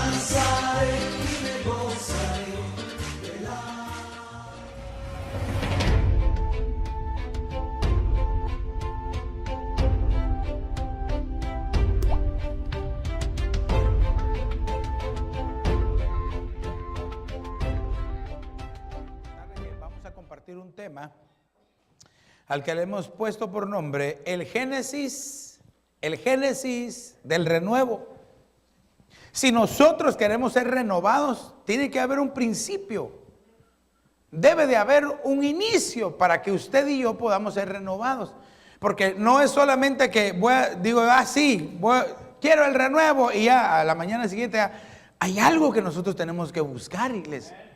danzaré y me gozaré de la... Vamos a compartir un tema al que le hemos puesto por nombre el Génesis del renuevo. Si nosotros queremos ser renovados, tiene que haber un principio. Debe de haber un inicio para que usted y yo podamos ser renovados. Porque no es solamente que quiero el renuevo y ya a la mañana siguiente hay algo que nosotros tenemos que buscar, iglesia.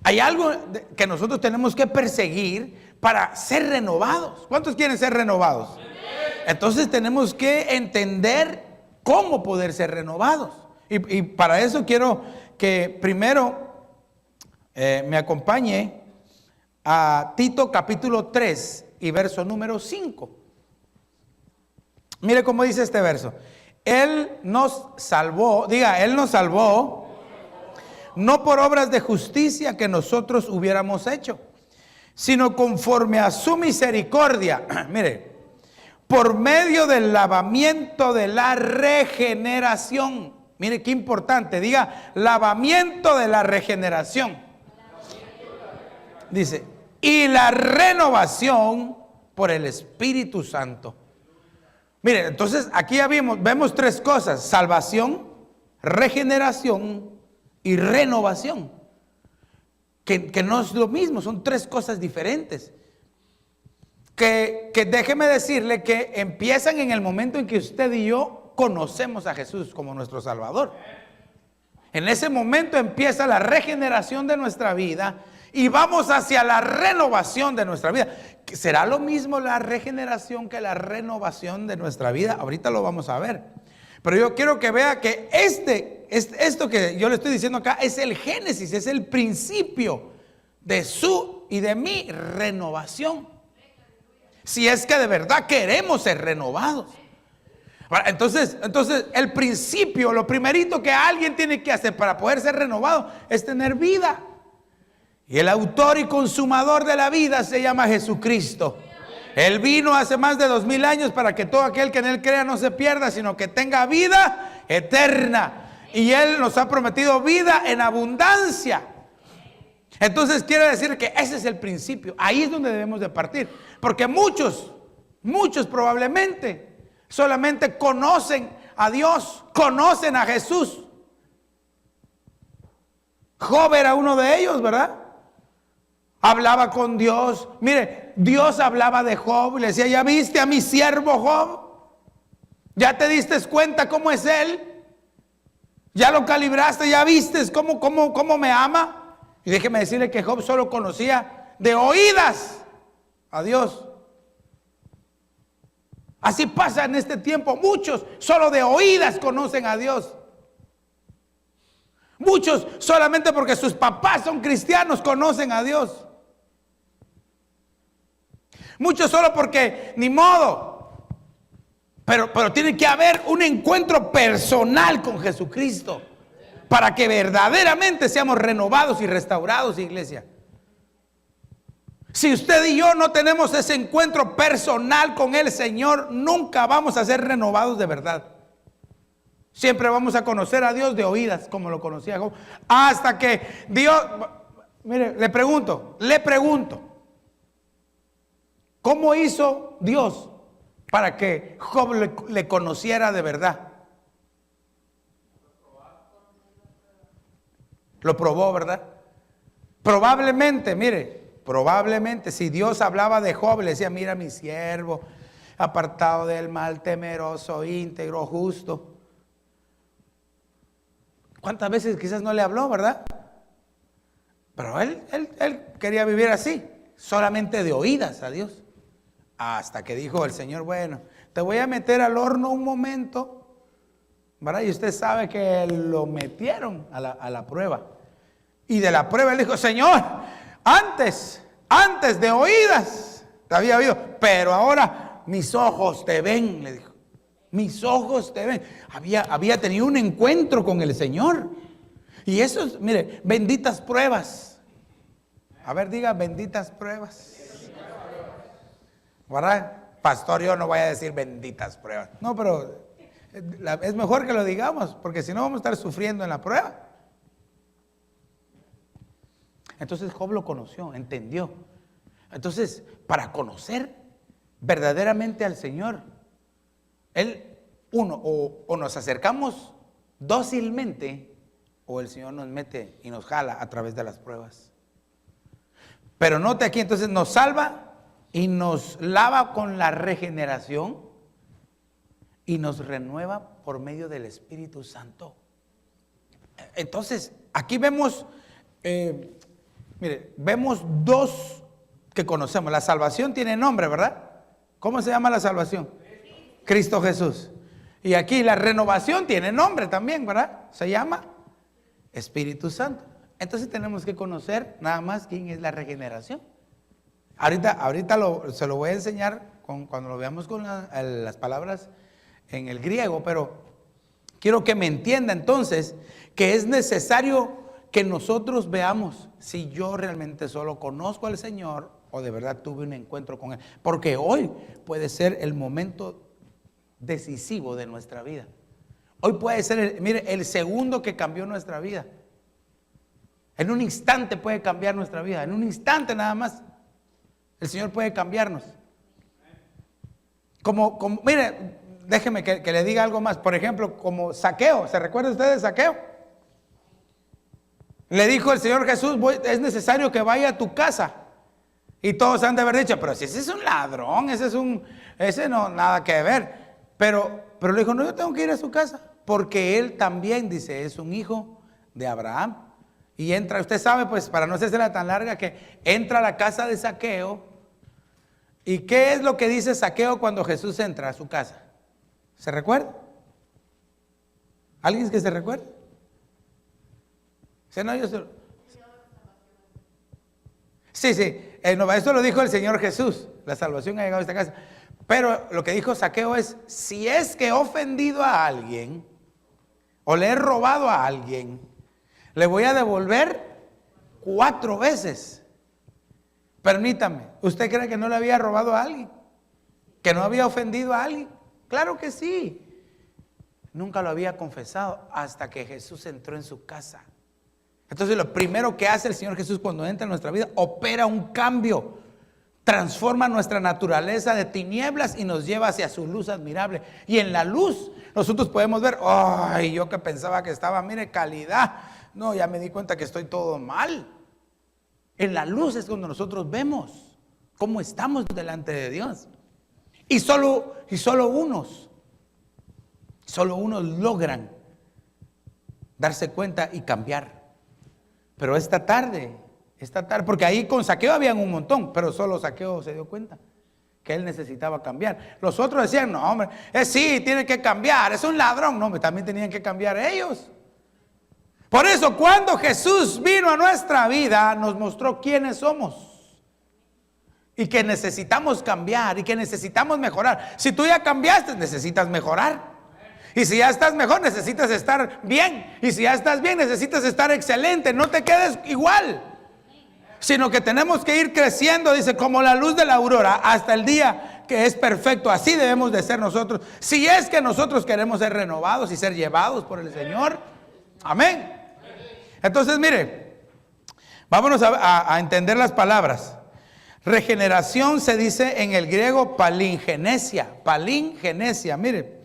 Hay algo que nosotros tenemos que perseguir para ser renovados. ¿Cuántos quieren ser renovados? Entonces tenemos que entender cómo poder ser renovados. Y para eso quiero que primero me acompañe a Tito capítulo 3 y verso número 5. Mire cómo dice este verso. Él nos salvó, Él nos salvó, no por obras de justicia que nosotros hubiéramos hecho, sino conforme a su misericordia. Mire, por medio del lavamiento de la regeneración. Mire qué importante, diga lavamiento de la regeneración. Dice, y la renovación por el Espíritu Santo. Mire, entonces aquí ya vemos tres cosas: salvación, regeneración y renovación. Que no es lo mismo, son tres cosas diferentes. Que déjeme decirle que empiezan en el momento en que usted y yo conocemos a Jesús como nuestro Salvador. En ese momento empieza la regeneración de nuestra vida y vamos hacia la renovación de nuestra vida. ¿Será lo mismo la regeneración que la renovación de nuestra vida? Ahorita lo vamos a ver. Pero yo quiero que vea que esto que yo le estoy diciendo acá es el génesis, es el principio de su y de mi renovación. Si es que de verdad queremos ser renovados. Entonces el principio, lo primerito que alguien tiene que hacer para poder ser renovado es tener vida. Y el autor y consumador de la vida se llama Jesucristo. Él vino hace más de 2000 años para que todo aquel que en Él crea no se pierda, sino que tenga vida eterna. Y Él nos ha prometido vida en abundancia. Entonces quiere decir que ese es el principio. Ahí es donde debemos de partir. Porque muchos probablemente solamente conocen a Dios, conocen a Jesús. Job era uno de ellos, ¿verdad? Hablaba con Dios. Mire, Dios hablaba de Job y le decía: ¿ya viste a mi siervo Job? ¿Ya te diste cuenta cómo es él? ¿Ya lo calibraste? ¿Ya viste cómo me ama? Y déjeme decirle que Job solo conocía de oídas a Dios. Así pasa en este tiempo. Muchos solo de oídas conocen a Dios. Muchos solamente porque sus papás son cristianos conocen a Dios. Muchos solo porque ni modo. Pero tiene que haber un encuentro personal con Jesucristo para que verdaderamente seamos renovados y restaurados, iglesia. Si usted y yo no tenemos ese encuentro personal con el Señor, nunca vamos a ser renovados de verdad. Siempre vamos a conocer a Dios de oídas, como lo conocía Job, hasta que Dios, mire, le pregunto, ¿cómo hizo Dios para que Job le conociera de verdad? Lo probó, ¿verdad? Probablemente si Dios hablaba de Job, le decía: mira mi siervo, apartado del mal, temeroso, íntegro, justo. ¿Cuántas veces quizás no le habló, verdad? Pero él quería vivir así, solamente de oídas a Dios. Hasta que dijo el Señor: bueno, te voy a meter al horno un momento, ¿verdad? Y usted sabe que lo metieron a la prueba. Y de la prueba él dijo: Señor, antes de oídas te había oído, pero ahora mis ojos te ven, le dijo. Mis ojos te ven. Había tenido un encuentro con el Señor. Y eso es, mire, benditas pruebas. A ver, diga, benditas pruebas. ¿Verdad? Pastor, yo no voy a decir benditas pruebas. No, pero es mejor que lo digamos, porque si no vamos a estar sufriendo en la prueba. Entonces Job lo conoció, entendió. Entonces, para conocer verdaderamente al Señor, o nos acercamos dócilmente, o el Señor nos mete y nos jala a través de las pruebas. Pero note aquí, entonces nos salva y nos lava con la regeneración y nos renueva por medio del Espíritu Santo. Entonces, aquí vemos, mire, vemos dos que conocemos. La salvación tiene nombre, ¿verdad? ¿Cómo se llama la salvación? Cristo Jesús. Y aquí la renovación tiene nombre también, ¿verdad? Se llama Espíritu Santo. Entonces tenemos que conocer nada más quién es la regeneración. Ahorita se lo voy a enseñar cuando lo veamos con las palabras en el griego, pero quiero que me entienda entonces que es necesario que nosotros veamos si yo realmente solo conozco al Señor o de verdad tuve un encuentro con Él. Porque hoy puede ser el momento decisivo de nuestra vida. Hoy puede ser, mire, el segundo que cambió nuestra vida. En un instante puede cambiar nuestra vida, en un instante nada más. El Señor puede cambiarnos. Mire, déjeme que le diga algo más. Por ejemplo, como Zaqueo. ¿Se recuerda usted de Zaqueo? Le dijo el Señor Jesús, es necesario que vaya a tu casa. Y todos han de haber dicho, pero si ese es un ladrón, ese no, nada que ver. Pero le dijo, no, yo tengo que ir a su casa. Porque él también, dice, es un hijo de Abraham. Y entra, usted sabe, pues, para no hacérsela tan larga, que entra a la casa de Zaqueo. ¿Y qué es lo que dice Zaqueo cuando Jesús entra a su casa? ¿Se recuerda? ¿Alguien que se recuerde? Sí, no, sí, no, eso lo dijo el Señor Jesús. La salvación ha llegado a esta casa. Pero lo que dijo Zaqueo es, si es que he ofendido a alguien o le he robado a alguien, le voy a devolver 4 veces. Permítame, ¿usted cree que no le había robado a alguien? ¿Que no había ofendido a alguien? Claro que sí. Nunca lo había confesado hasta que Jesús entró en su casa. Entonces lo primero que hace el Señor Jesús cuando entra en nuestra vida, opera un cambio. Transforma nuestra naturaleza de tinieblas y nos lleva hacia su luz admirable. Y en la luz nosotros podemos ver, ay, yo que pensaba que estaba, mire, calidad. No, ya me di cuenta que estoy todo mal. En la luz es cuando nosotros vemos cómo estamos delante de Dios. Y solo unos logran darse cuenta y cambiar. Pero esta tarde, porque ahí con Zaqueo habían un montón, pero solo Zaqueo se dio cuenta que él necesitaba cambiar. Los otros decían, no, hombre, sí, tiene que cambiar, es un ladrón. No, también tenían que cambiar ellos. Por eso cuando Jesús vino a nuestra vida, nos mostró quiénes somos. Y que necesitamos cambiar y que necesitamos mejorar. Si tú ya cambiaste, necesitas mejorar. Y si ya estás mejor, necesitas estar bien. Y si ya estás bien, necesitas estar excelente. No te quedes igual. Sino que tenemos que ir creciendo, dice, como la luz de la aurora, hasta el día que es perfecto. Así debemos de ser nosotros. Si es que nosotros queremos ser renovados y ser llevados por el Señor. Amén. Entonces, mire, vámonos a entender las palabras. Regeneración se dice en el griego palingenesia. Palingenesia, mire.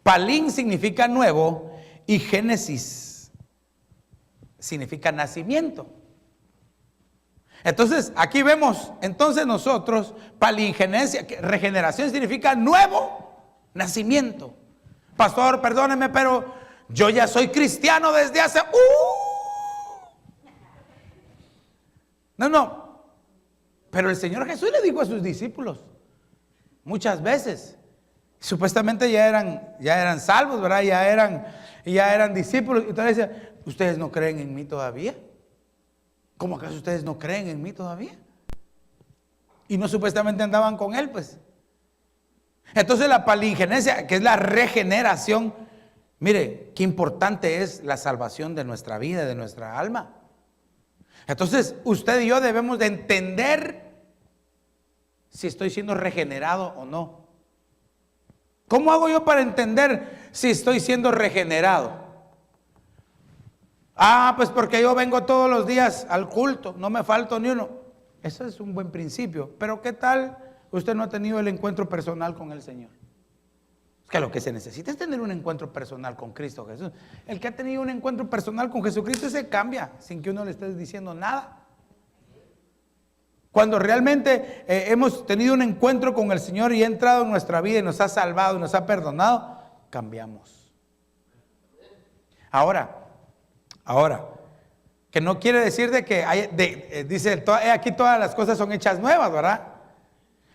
Palín significa nuevo y génesis significa nacimiento. Entonces, aquí vemos, entonces nosotros, palingenesia, regeneración significa nuevo nacimiento. Pastor, perdóneme, pero yo ya soy cristiano desde hace... No. Pero el Señor Jesús le dijo a sus discípulos muchas veces, supuestamente ya eran salvos, ¿verdad? Ya eran discípulos. Y entonces decía, ¿ustedes no creen en mí todavía? ¿Cómo acaso ustedes no creen en mí todavía? Y no supuestamente andaban con él, pues. Entonces la palingenesia, que es la regeneración, mire, qué importante es la salvación de nuestra vida, de nuestra alma. Entonces usted y yo debemos de entender si estoy siendo regenerado o no. ¿Cómo hago yo para entender si estoy siendo regenerado? Pues porque yo vengo todos los días al culto, no me falto ni uno. Eso es un buen principio. Pero ¿qué tal usted no ha tenido el encuentro personal con el Señor? Es que lo que se necesita es tener un encuentro personal con Cristo Jesús. El que ha tenido un encuentro personal con Jesucristo se cambia sin que uno le esté diciendo nada. Cuando realmente hemos tenido un encuentro con el Señor y ha entrado en nuestra vida y nos ha salvado y nos ha perdonado, cambiamos. Ahora, que no quiere decir de que dice, aquí todas las cosas son hechas nuevas, ¿verdad?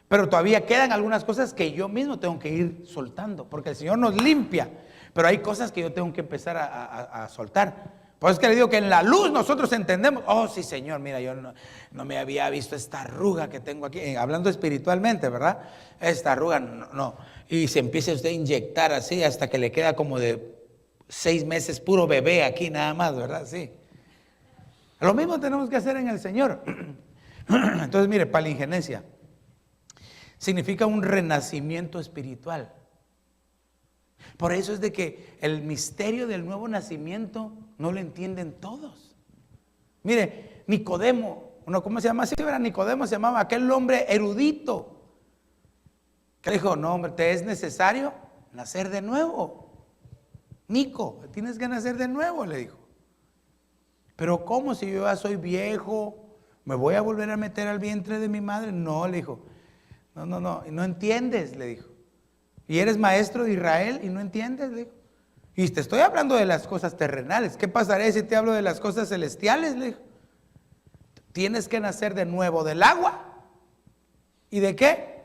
Pero todavía quedan algunas cosas que yo mismo tengo que ir soltando, porque el Señor nos limpia, pero hay cosas que yo tengo que empezar a soltar. Por eso es que le digo que en la luz nosotros entendemos, sí Señor, mira, yo no me había visto esta arruga que tengo aquí, hablando espiritualmente, ¿verdad? Esta arruga, no. Y se empieza usted a inyectar así hasta que le queda como de 6 meses puro bebé aquí nada más, ¿verdad? Sí. Lo mismo tenemos que hacer en el Señor. Entonces, mire, palingenesia significa un renacimiento espiritual. Por eso es de que el misterio del nuevo nacimiento no lo entienden todos. Mire, Nicodemo, ¿cómo se llama? Sí, era Nicodemo, se llamaba aquel hombre erudito, que dijo, no hombre, te es necesario nacer de nuevo. Nico, tienes que nacer de nuevo, le dijo. Pero ¿cómo si yo ya soy viejo? ¿Me voy a volver a meter al vientre de mi madre? No, le dijo. No entiendes, le dijo. Y eres maestro de Israel y no entiendes, le dijo. Y te estoy hablando de las cosas terrenales. ¿Qué pasaría si te hablo de las cosas celestiales? Le dijo. Tienes que nacer de nuevo del agua. ¿Y de qué?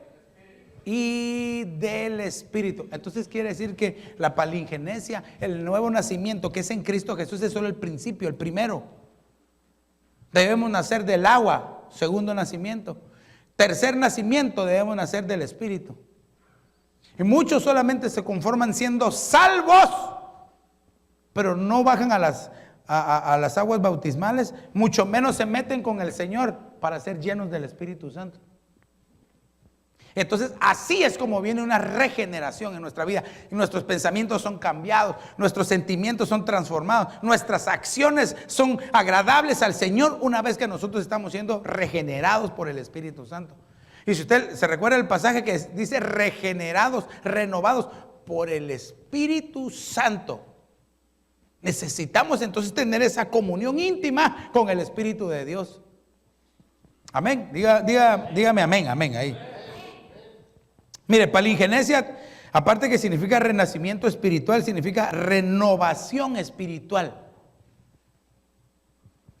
Y del Espíritu. Entonces quiere decir que la palingenesia, el nuevo nacimiento que es en Cristo Jesús, es solo el principio, el primero. Debemos nacer del agua, segundo nacimiento. Tercer nacimiento, debemos nacer del Espíritu. Y muchos solamente se conforman siendo salvos, pero no bajan a las aguas bautismales, mucho menos se meten con el Señor para ser llenos del Espíritu Santo. Entonces así es como viene una regeneración en nuestra vida. Y nuestros pensamientos son cambiados, nuestros sentimientos son transformados, nuestras acciones son agradables al Señor una vez que nosotros estamos siendo regenerados por el Espíritu Santo. Y si usted se recuerda el pasaje que dice regenerados, renovados por el Espíritu Santo. Necesitamos entonces tener esa comunión íntima con el Espíritu de Dios. Amén. Dígame amén, amén ahí. Mire, palingenesia, aparte que significa renacimiento espiritual, significa renovación espiritual.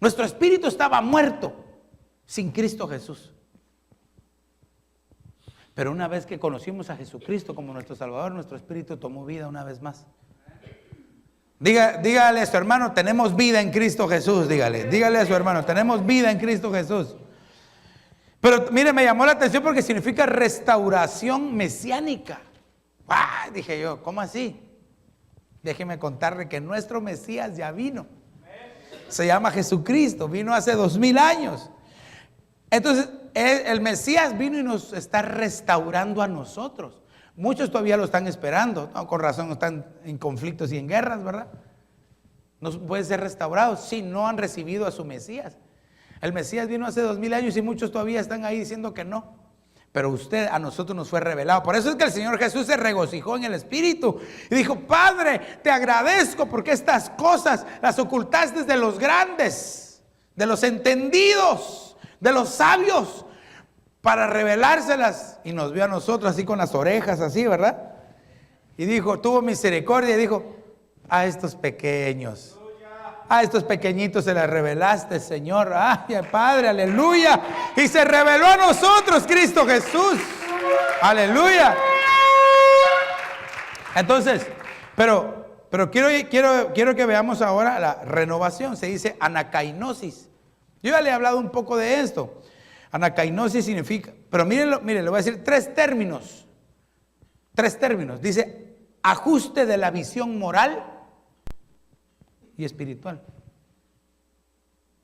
Nuestro espíritu estaba muerto sin Cristo Jesús. Pero una vez que conocimos a Jesucristo como nuestro Salvador, nuestro espíritu tomó vida una vez más. Dígale a su hermano, tenemos vida en Cristo Jesús, dígale a su hermano, tenemos vida en Cristo Jesús. Pero mire, me llamó la atención porque significa restauración mesiánica. Dije yo, ¿cómo así? Déjeme contarle que nuestro Mesías ya vino. Se llama Jesucristo, vino hace 2000 años. Entonces, el Mesías vino y nos está restaurando a nosotros. Muchos todavía lo están esperando, ¿no? Con razón están en conflictos y en guerras, ¿verdad? No pueden ser restaurados si no han recibido a su Mesías. El Mesías vino hace 2000 años y muchos todavía están ahí diciendo que no. Pero a nosotros nos fue revelado. Por eso es que el Señor Jesús se regocijó en el Espíritu y dijo, Padre, te agradezco porque estas cosas las ocultaste de los grandes, de los entendidos, de los sabios, para revelárselas. Y nos vio a nosotros así con las orejas así, ¿verdad? Y dijo, tuvo misericordia y dijo, a estos pequeños. A estos pequeñitos se las revelaste, Señor. Ay, Padre, aleluya. Y se reveló a nosotros Cristo Jesús. Aleluya. Entonces, pero quiero que veamos ahora la renovación. Se dice anakainosis. Yo ya le he hablado un poco de esto. Anakainosis significa, pero mire, le voy a decir 3 términos Tres términos. Dice, ajuste de la visión moral y espiritual.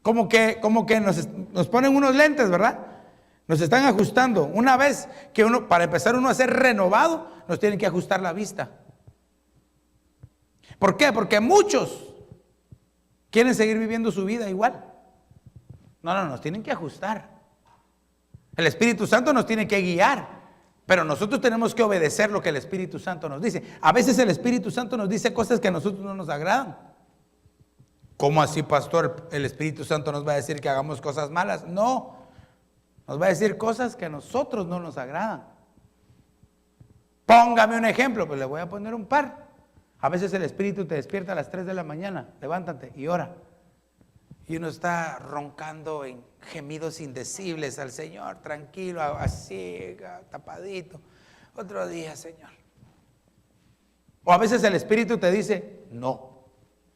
Como que nos ponen unos lentes, ¿verdad? Nos están ajustando. Una vez que uno, para empezar uno a ser renovado, nos tienen que ajustar la vista. ¿Por qué? Porque muchos quieren seguir viviendo su vida igual. No, nos tienen que ajustar. El Espíritu Santo nos tiene que guiar, pero nosotros tenemos que obedecer lo que el Espíritu Santo nos dice. A veces el Espíritu Santo nos dice cosas que a nosotros no nos agradan. ¿Cómo así, pastor? ¿El Espíritu Santo nos va a decir que hagamos cosas malas? No, nos va a decir cosas que a nosotros no nos agradan. Póngame un ejemplo, pues le voy a poner un par. A veces el Espíritu te despierta a las 3 de la mañana, levántate y ora. Y uno está roncando en gemidos indecibles al Señor, tranquilo, así, tapadito. Otro día, Señor. O a veces el Espíritu te dice, no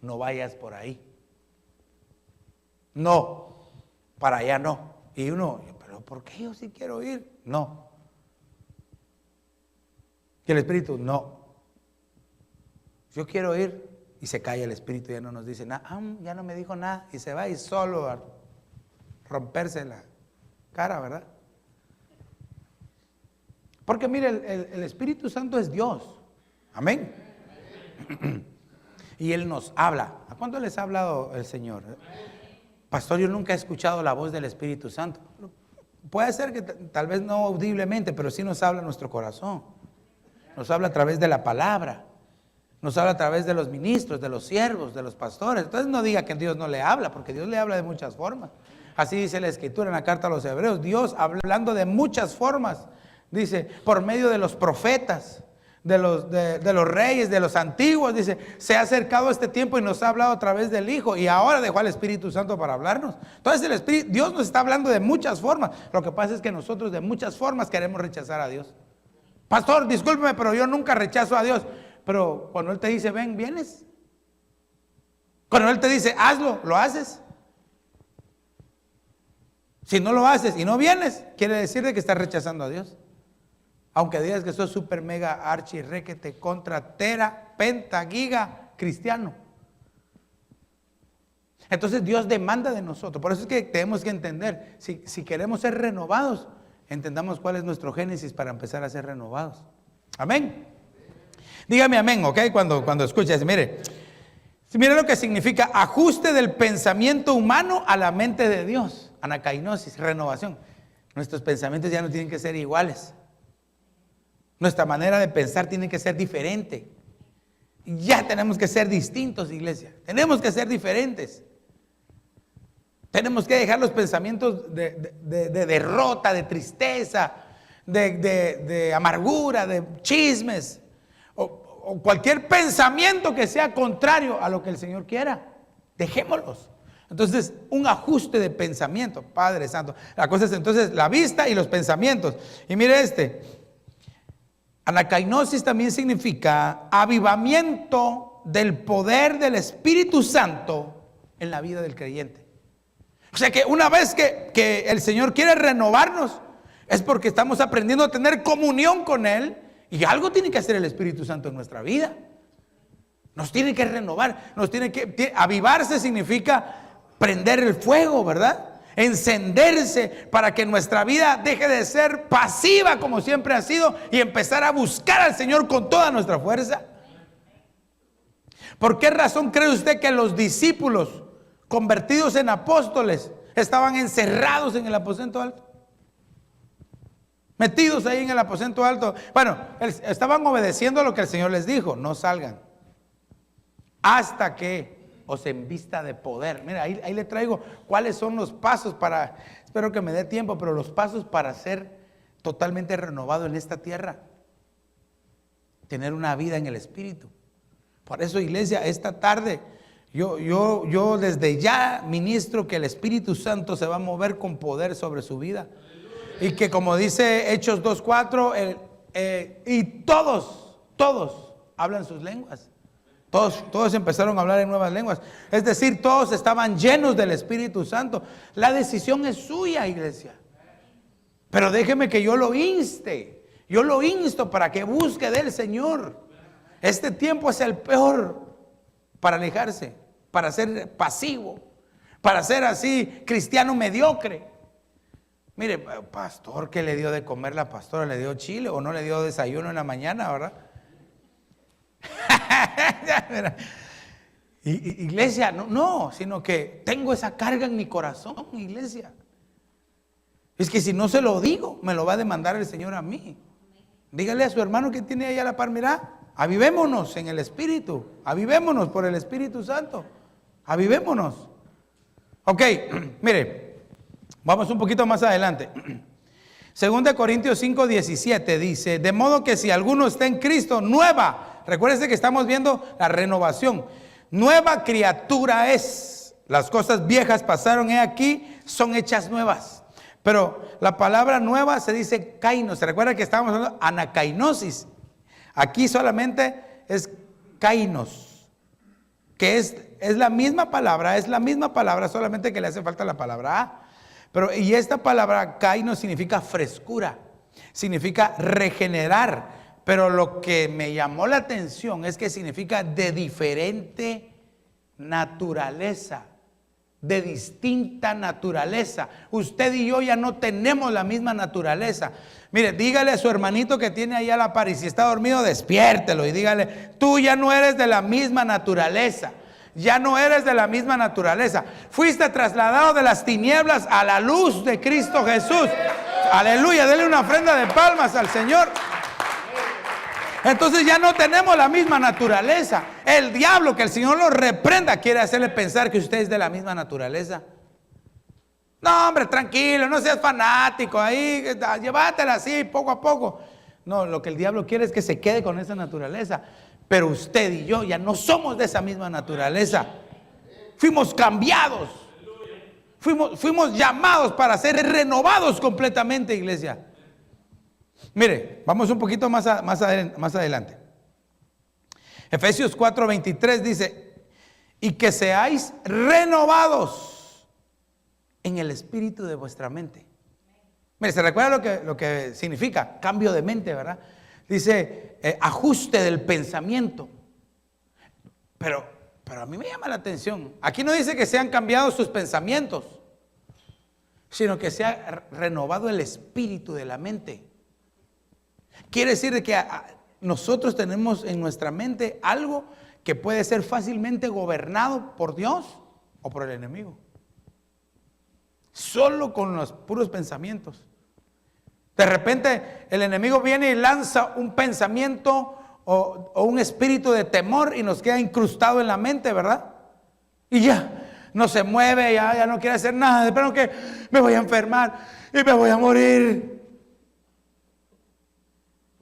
vayas por ahí. No, para allá no. Y uno, pero ¿por qué yo sí quiero ir? No. Y el Espíritu, no. Yo quiero ir. Y se calla el Espíritu, ya no nos dice nada. Ya no me dijo nada. Y se va y solo a romperse la cara, ¿verdad? Porque mire, el Espíritu Santo es Dios. Amén. Y Él nos habla. ¿A cuándo les ha hablado el Señor? Pastor, yo nunca he escuchado la voz del Espíritu Santo. Puede ser que tal vez no audiblemente, pero sí nos habla nuestro corazón. Nos habla a través de la palabra. Nos habla a través de los ministros, de los siervos, de los pastores. Entonces no diga que Dios no le habla, porque Dios le habla de muchas formas. Así dice la Escritura en la carta a los Hebreos. Dios hablando de muchas formas. Dice, por medio de los profetas, de los reyes, de los antiguos, dice, se ha acercado este tiempo y nos ha hablado a través del Hijo, y ahora dejó al Espíritu Santo para hablarnos. Entonces Dios nos está hablando de muchas formas. Lo que pasa es que nosotros de muchas formas queremos rechazar a Dios. Pastor, discúlpeme, pero yo nunca rechazo a Dios. Pero cuando Él te dice, ven, vienes. Cuando Él te dice, hazlo, lo haces. Si no lo haces y no vienes, quiere decir de que estás rechazando a Dios. Aunque digas que sos super mega archi requete contra tera penta giga cristiano. Entonces Dios demanda de nosotros. Por eso es que tenemos que entender, si queremos ser renovados, entendamos cuál es nuestro génesis para empezar a ser renovados. Amén. Dígame amén, ¿ok? Cuando escuches, mire lo que significa ajuste del pensamiento humano a la mente de Dios. Anacainosis, renovación. Nuestros pensamientos ya no tienen que ser iguales. Nuestra manera de pensar tiene que ser diferente. Ya tenemos que ser distintos, iglesia. Tenemos que ser diferentes. Tenemos que dejar los pensamientos de derrota, de tristeza, de amargura, de chismes. O cualquier pensamiento que sea contrario a lo que el Señor quiera. Dejémoslos. Entonces, un ajuste de pensamiento, Padre Santo. La cosa es entonces la vista y los pensamientos. Y mire anacainosis también significa avivamiento del poder del Espíritu Santo en la vida del creyente. O sea que una vez que el Señor quiere renovarnos, es porque estamos aprendiendo a tener comunión con Él. Y algo tiene que hacer el Espíritu Santo en nuestra vida. Nos tiene que renovar. Avivarse significa prender el fuego, ¿verdad? Encenderse para que nuestra vida deje de ser pasiva como siempre ha sido y empezar a buscar al Señor con toda nuestra fuerza. ¿Por qué razón cree usted que los discípulos convertidos en apóstoles estaban encerrados en el aposento alto? Metidos ahí en el aposento alto. Bueno, estaban obedeciendo lo que el Señor les dijo. No salgan hasta que os envista de poder. Mira, ahí le traigo cuáles son los pasos para, espero que me dé tiempo, pero los pasos para ser totalmente renovado en esta tierra. Tener una vida en el Espíritu. Por eso, iglesia, esta tarde yo desde ya ministro que el Espíritu Santo se va a mover con poder sobre su vida. Y que como dice Hechos 2:4, y todos hablan sus lenguas. Todos empezaron a hablar en nuevas lenguas. Es decir, todos estaban llenos del Espíritu Santo. La decisión es suya, iglesia. Pero déjeme que yo lo inste. Yo lo insto para que busque del Señor. Este tiempo es el peor para alejarse, para ser pasivo, para ser así cristiano mediocre. Mire, pastor, ¿qué le dio de comer la pastora? ¿Le dio chile o no le dio desayuno en la mañana, verdad? Iglesia, no, sino que tengo esa carga en mi corazón, iglesia. Es que si no se lo digo, me lo va a demandar el Señor a mí. Dígale a su hermano que tiene ahí a la par, mira, avivémonos en el Espíritu, avivémonos por el Espíritu Santo, avivémonos. Ok, mire. Vamos un poquito más adelante. 2 Corintios 5:17 dice, de modo que si alguno está en Cristo, nueva. Recuérdense que estamos viendo la renovación. Nueva criatura es. Las cosas viejas pasaron, he aquí, son hechas nuevas. Pero la palabra nueva se dice kainos. ¿Se recuerda que estábamos hablando de anakainosis? Aquí solamente es kainos, que es la misma palabra, solamente que le hace falta la palabra a. Pero, y esta palabra kainos significa frescura, significa regenerar. Pero lo que me llamó la atención es que significa de diferente naturaleza, de distinta naturaleza. Usted y yo ya no tenemos la misma naturaleza. Mire, dígale a su hermanito que tiene ahí a la par, y si está dormido, despiértelo y dígale, tú ya no eres de la misma naturaleza. Ya no eres de la misma naturaleza. Fuiste trasladado de las tinieblas a la luz de Cristo Jesús. Aleluya, denle una ofrenda de palmas al Señor. Entonces ya no tenemos la misma naturaleza. El diablo, que el Señor lo reprenda, quiere hacerle pensar que usted es de la misma naturaleza. No, hombre, tranquilo, no seas fanático, ahí, llévatela así, poco a poco. No, lo que el diablo quiere es que se quede con esa naturaleza. Pero usted y yo ya no somos de esa misma naturaleza. Fuimos cambiados. Fuimos llamados para ser renovados completamente, iglesia. Mire, vamos un poquito más adelante. Efesios 4:23 dice, y que seáis renovados en el espíritu de vuestra mente. Mire, ¿se recuerda lo que significa? Cambio de mente, ¿verdad? Dice, ajuste del pensamiento. Pero a mí me llama la atención. Aquí no dice que sean cambiados sus pensamientos, sino que se ha renovado el espíritu de la mente. Quiere decir que nosotros tenemos en nuestra mente algo que puede ser fácilmente gobernado por Dios o por el enemigo. Solo con los puros pensamientos. De repente el enemigo viene y lanza un pensamiento o un espíritu de temor y nos queda incrustado en la mente, ¿verdad? Y ya no se mueve, ya no quiere hacer nada. Espero que me voy a enfermar y me voy a morir.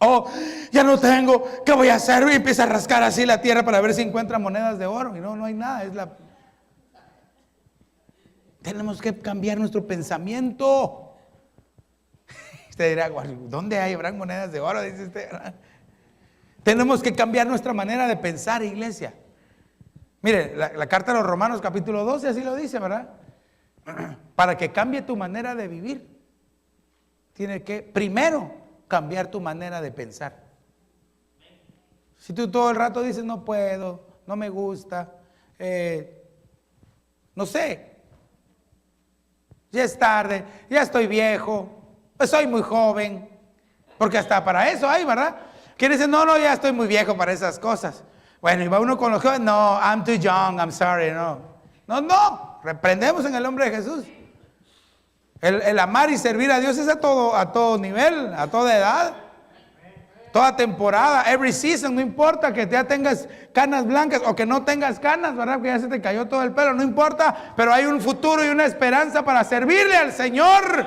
O ya no tengo, ¿qué voy a hacer? Y empieza a rascar así la tierra para ver si encuentra monedas de oro. Y no hay nada. Tenemos que cambiar nuestro pensamiento. Usted dirá, ¿dónde habrán monedas de oro? Dice usted. Tenemos que cambiar nuestra manera de pensar, iglesia. Mire, la carta a los Romanos capítulo 12 así lo dice, ¿verdad? Para que cambie tu manera de vivir, tiene que primero cambiar tu manera de pensar. Si tú todo el rato dices, no puedo, no me gusta, no sé, ya es tarde, ya estoy viejo, pues soy muy joven, porque hasta para eso hay, ¿verdad? Quiere decir, no, ya estoy muy viejo para esas cosas. Bueno, y va uno con los jóvenes, no, I'm too young, I'm sorry, no, reprendemos en el nombre de Jesús. El amar y servir a Dios es a todo nivel, a toda edad, toda temporada, every season. No importa que ya tengas canas blancas o que no tengas canas, ¿verdad? Que ya se te cayó todo el pelo, no importa, pero hay un futuro y una esperanza para servirle al Señor,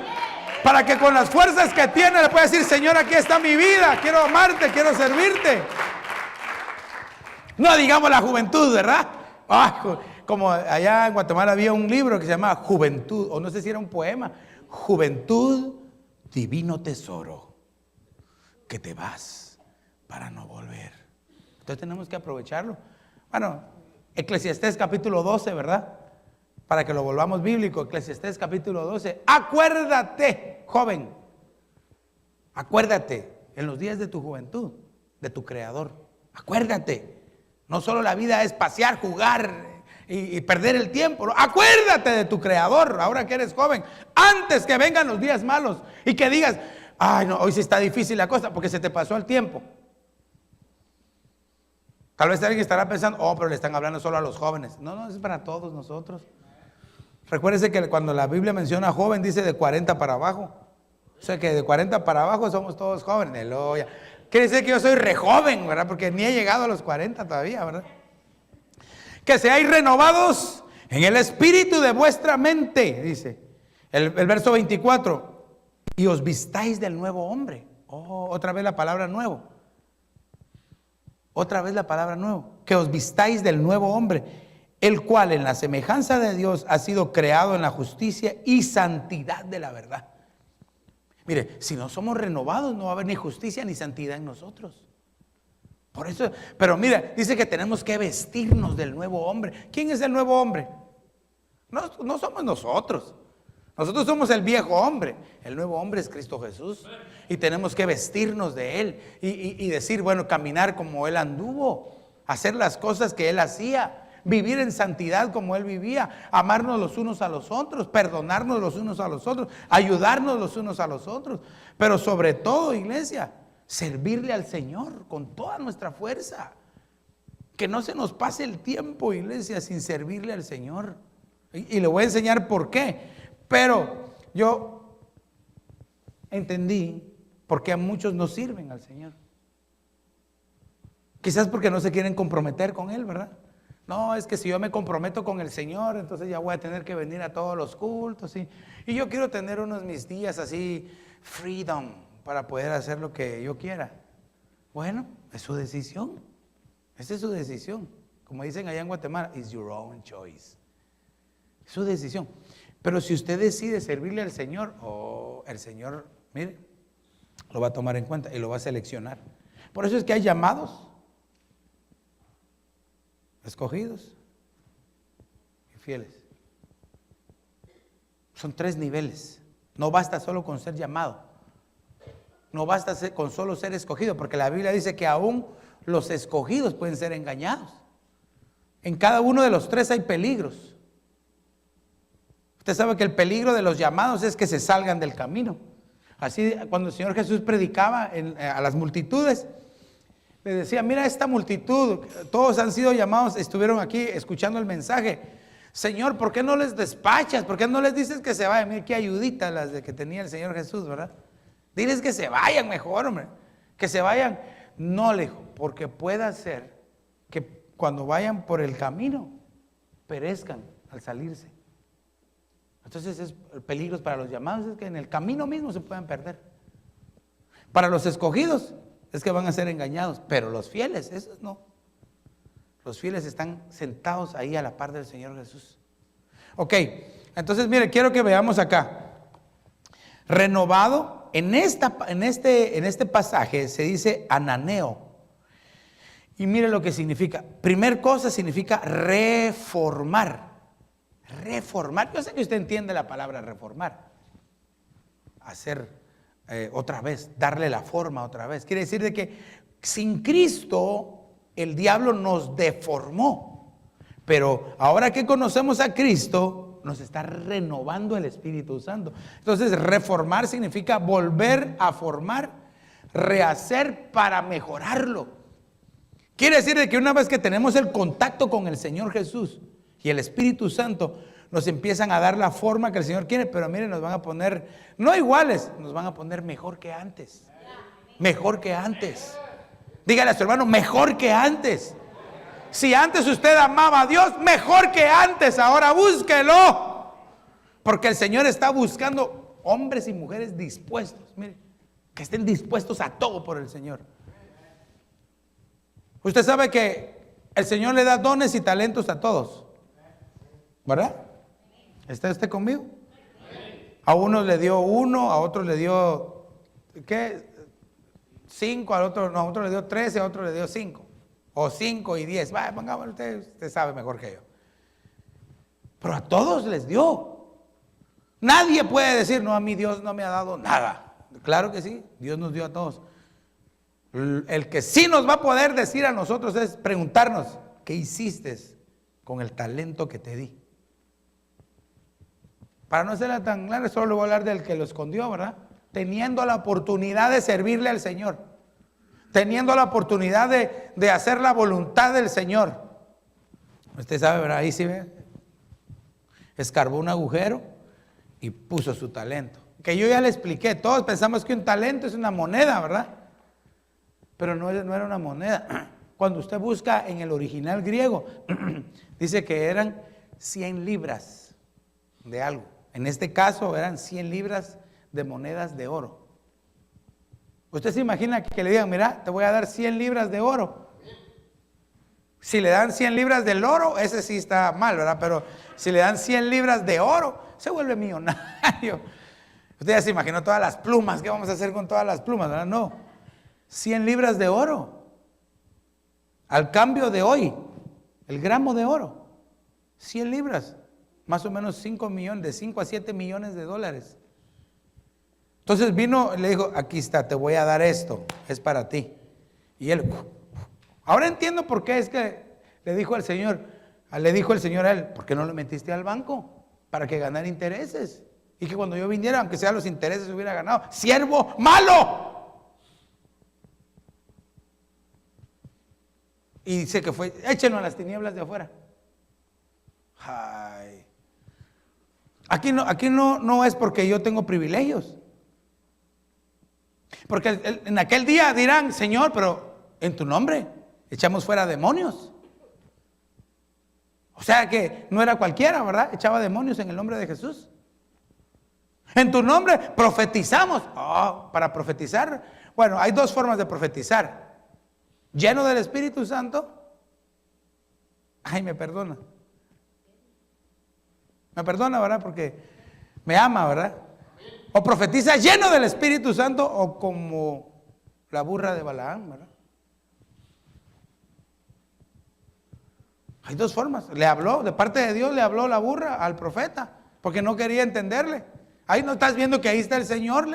para que con las fuerzas que tiene le pueda decir, Señor, aquí está mi vida, quiero amarte, quiero servirte. No digamos la juventud, ¿verdad? Como allá en Guatemala había un libro que se llamaba Juventud, o no sé si era un poema, Juventud, divino tesoro, que te vas para no volver. Entonces tenemos que aprovecharlo. Bueno, Eclesiastés capítulo 12, ¿verdad? Para que lo volvamos bíblico, Eclesiastés capítulo 12. Acuérdate, joven, acuérdate. en los días de tu juventud, de tu Creador. Acuérdate, no solo la vida es pasear, jugar y perder el tiempo. ¿No? Acuérdate de tu Creador, ahora que eres joven, antes que vengan los días malos y que digas, ay no, hoy sí está difícil la cosa porque se te pasó el tiempo. Tal vez alguien estará pensando, oh, pero le están hablando solo a los jóvenes. No, no, es para todos nosotros. Recuérdese que cuando la Biblia menciona joven, dice de 40 para abajo. O sea que de 40 para abajo somos todos jóvenes. Aleluya. Quiere decir que yo soy re joven, ¿verdad? Porque ni he llegado a los 40 todavía, ¿verdad? Que seáis renovados en el espíritu de vuestra mente, dice el verso 24. Y os vistáis del nuevo hombre. Oh, otra vez la palabra nuevo. Otra vez la palabra nuevo. Que os vistáis del nuevo hombre, el cual en la semejanza de Dios ha sido creado en la justicia y santidad de la verdad. Mire, si no somos renovados, no va a haber ni justicia ni santidad en nosotros. Por eso, pero mira, dice que tenemos que vestirnos del nuevo hombre. ¿Quién es el nuevo hombre? No somos nosotros. Nosotros somos el viejo hombre. El nuevo hombre es Cristo Jesús. Y tenemos que vestirnos de Él y decir, bueno, caminar como Él anduvo, hacer las cosas que Él hacía, vivir en santidad como Él vivía, amarnos los unos a los otros, perdonarnos los unos a los otros, ayudarnos los unos a los otros. Pero sobre todo, iglesia, servirle al Señor con toda nuestra fuerza. Que no se nos pase el tiempo, iglesia, sin servirle al Señor. Y le voy a enseñar por qué. Pero yo entendí por qué a muchos no sirven al Señor. Quizás porque no se quieren comprometer con Él, ¿verdad? No, es que si yo me comprometo con el Señor, entonces ya voy a tener que venir a todos los cultos. Y yo quiero tener unos mis días así, freedom, para poder hacer lo que yo quiera. Bueno, es su decisión. Esa es su decisión. Como dicen allá en Guatemala, it's your own choice. Es su decisión. Pero si usted decide servirle al Señor, el Señor, mire, lo va a tomar en cuenta y lo va a seleccionar. Por eso es que hay llamados, escogidos y fieles. Son 3 niveles. No basta solo con ser llamado. No basta con solo ser escogido, porque la Biblia dice que aún los escogidos pueden ser engañados. En cada uno de los 3 hay peligros. Usted sabe que el peligro de los llamados es que se salgan del camino. Así cuando el Señor Jesús predicaba a las multitudes, le decía, mira esta multitud, todos han sido llamados, estuvieron aquí escuchando el mensaje. Señor, ¿por qué no les despachas? ¿Por qué no les dices que se vayan? Mira qué ayudita las de que tenía el Señor Jesús, ¿verdad? Diles que se vayan mejor, hombre. Que se vayan. No, le dijo, porque puede ser que cuando vayan por el camino perezcan al salirse. Entonces es peligros para los llamados, es que en el camino mismo se pueden perder. Para los escogidos es que van a ser engañados, pero los fieles, esos no. Los fieles están sentados ahí a la par del Señor Jesús. Ok, entonces mire, quiero que veamos acá. Renovado, en este pasaje se dice ananeo. Y mire lo que significa. Primer cosa significa reformar. Reformar, yo sé que usted entiende la palabra reformar. Hacer otra vez, darle la forma otra vez. Quiere decir de que sin Cristo el diablo nos deformó. Pero ahora que conocemos a Cristo, nos está renovando el Espíritu Santo. Entonces reformar significa volver a formar, rehacer para mejorarlo. Quiere decir de que una vez que tenemos el contacto con el Señor Jesús y el Espíritu Santo, nos empiezan a dar la forma que el Señor quiere, pero miren, nos van a poner, no iguales, nos van a poner mejor que antes. Mejor que antes. Dígale a su hermano, mejor que antes. Si antes usted amaba a Dios, mejor que antes, ahora búsquelo. Porque el Señor está buscando hombres y mujeres dispuestos, miren, que estén dispuestos a todo por el Señor. Usted sabe que el Señor le da dones y talentos a todos, ¿verdad? ¿Está usted conmigo? A unos le dio 1, a otros le dio, ¿qué? 5, a otro le dio 13, a otro le dio 5. O 5 y 10. Vaya, pongámoslo, usted sabe mejor que yo. Pero a todos les dio. Nadie puede decir, no, a mí Dios no me ha dado nada. Claro que sí, Dios nos dio a todos. El que sí nos va a poder decir a nosotros es preguntarnos, ¿qué hiciste con el talento que te di? Para no ser tan claro, solo le voy a hablar del que lo escondió, ¿verdad? Teniendo la oportunidad de servirle al Señor, teniendo la oportunidad de hacer la voluntad del Señor. Usted sabe, ¿verdad? Ahí sí ve, escarbó un agujero y puso su talento. Que yo ya le expliqué, todos pensamos que un talento es una moneda, ¿verdad? Pero no era una moneda. Cuando usted busca en el original griego, dice que eran 100 libras de algo. En este caso eran 100 libras de monedas de oro. Usted se imagina que le digan, mira, te voy a dar 100 libras de oro. Si le dan 100 libras del oro, ese sí está mal, ¿verdad? Pero si le dan 100 libras de oro, se vuelve millonario. Usted ya se imaginó todas las plumas, ¿qué vamos a hacer con todas las plumas, verdad? No, 100 libras de oro. Al cambio de hoy, el gramo de oro, 100 libras, más o menos 5 millones, de 5 a 7 millones de dólares. Entonces vino, le dijo, aquí está, te voy a dar esto, es para ti. Y él, ahora entiendo por qué es que le dijo el Señor a él, ¿por qué no lo metiste al banco? Para que ganara intereses. Y que cuando yo viniera, aunque sea los intereses, hubiera ganado. ¡Siervo malo! Y dice que fue, échenos a las tinieblas de afuera. Ay. Aquí no es porque yo tengo privilegios. Porque en aquel día dirán, Señor, pero en tu nombre echamos fuera demonios. O sea que no era cualquiera, ¿verdad? Echaba demonios en el nombre de Jesús. En tu nombre profetizamos. Para profetizar, bueno, hay dos formas de profetizar. Lleno del Espíritu Santo. Ay, me perdona. Me perdona, ¿verdad? Porque me ama, ¿verdad? O profetiza lleno del Espíritu Santo o como la burra de Balaam, ¿verdad? Hay dos formas. Le habló, de parte de Dios le habló la burra al profeta porque no quería entenderle. Ahí no estás viendo que ahí está el Señor,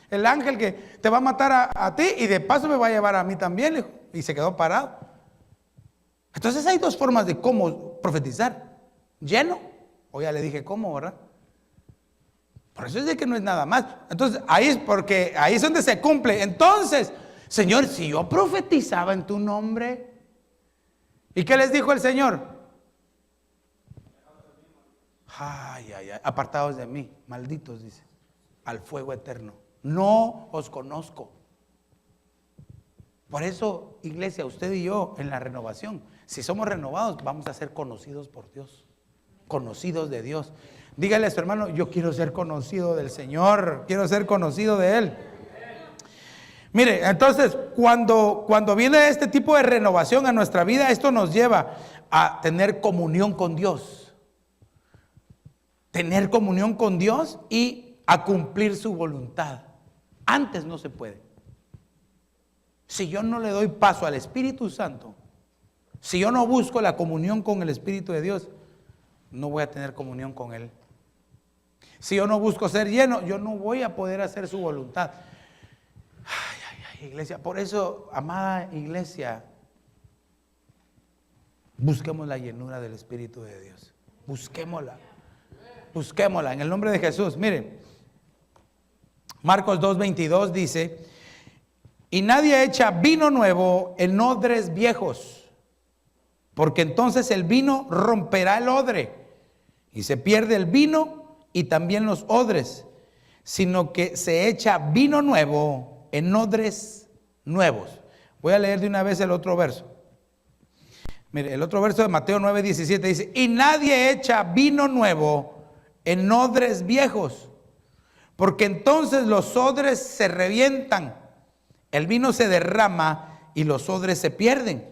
el ángel que te va a matar a ti y de paso me va a llevar a mí también, y se quedó parado. Entonces hay dos formas de cómo profetizar. Lleno, o ya le dije cómo, ¿verdad? Por eso es de que no es nada más. Entonces ahí es donde se cumple. Entonces, Señor, si yo profetizaba en tu nombre, ¿y qué les dijo el Señor? Ay, apartados de mí, malditos, dice, al fuego eterno. No os conozco. Por eso, iglesia, usted y yo en la renovación, si somos renovados, vamos a ser conocidos por Dios, conocidos de Dios. Dígale a su hermano, yo quiero ser conocido del Señor, quiero ser conocido de Él. Mire, entonces, cuando viene este tipo de renovación a nuestra vida, esto nos lleva a tener comunión con Dios. Tener comunión con Dios y a cumplir su voluntad. Antes no se puede. Si yo no le doy paso al Espíritu Santo, si yo no busco la comunión con el Espíritu de Dios, no voy a tener comunión con Él. Si yo no busco ser lleno, yo no voy a poder hacer su voluntad. Ay, iglesia, por eso, amada iglesia, busquemos la llenura del Espíritu de Dios. Busquémosla. Busquémosla en el nombre de Jesús. Miren, Marcos 2:22 dice, y nadie echa vino nuevo en odres viejos, porque entonces el vino romperá el odre y se pierde el vino y también los odres, sino que se echa vino nuevo en odres nuevos. Voy a leer de una vez el otro verso. Mire, el otro verso de Mateo 9:17 dice, y nadie echa vino nuevo en odres viejos, porque entonces los odres se revientan, el vino se derrama y los odres se pierden,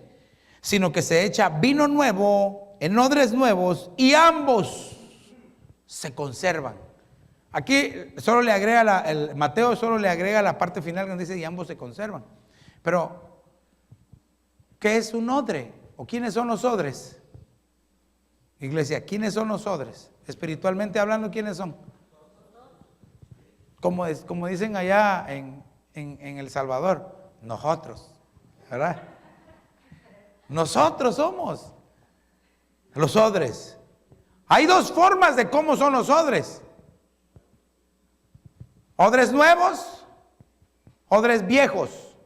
sino que se echa vino nuevo en odres nuevos y ambos se conservan. Aquí solo le agrega Mateo solo le agrega la parte final donde dice y ambos se conservan. Pero ¿qué es un odre? ¿O quiénes son los odres? Iglesia, ¿quiénes son los odres? Espiritualmente hablando, ¿quiénes son? Como dicen allá en El Salvador, Nosotros, ¿verdad? Nosotros somos los odres. Hay dos formas de cómo son los odres. Odres nuevos, odres viejos.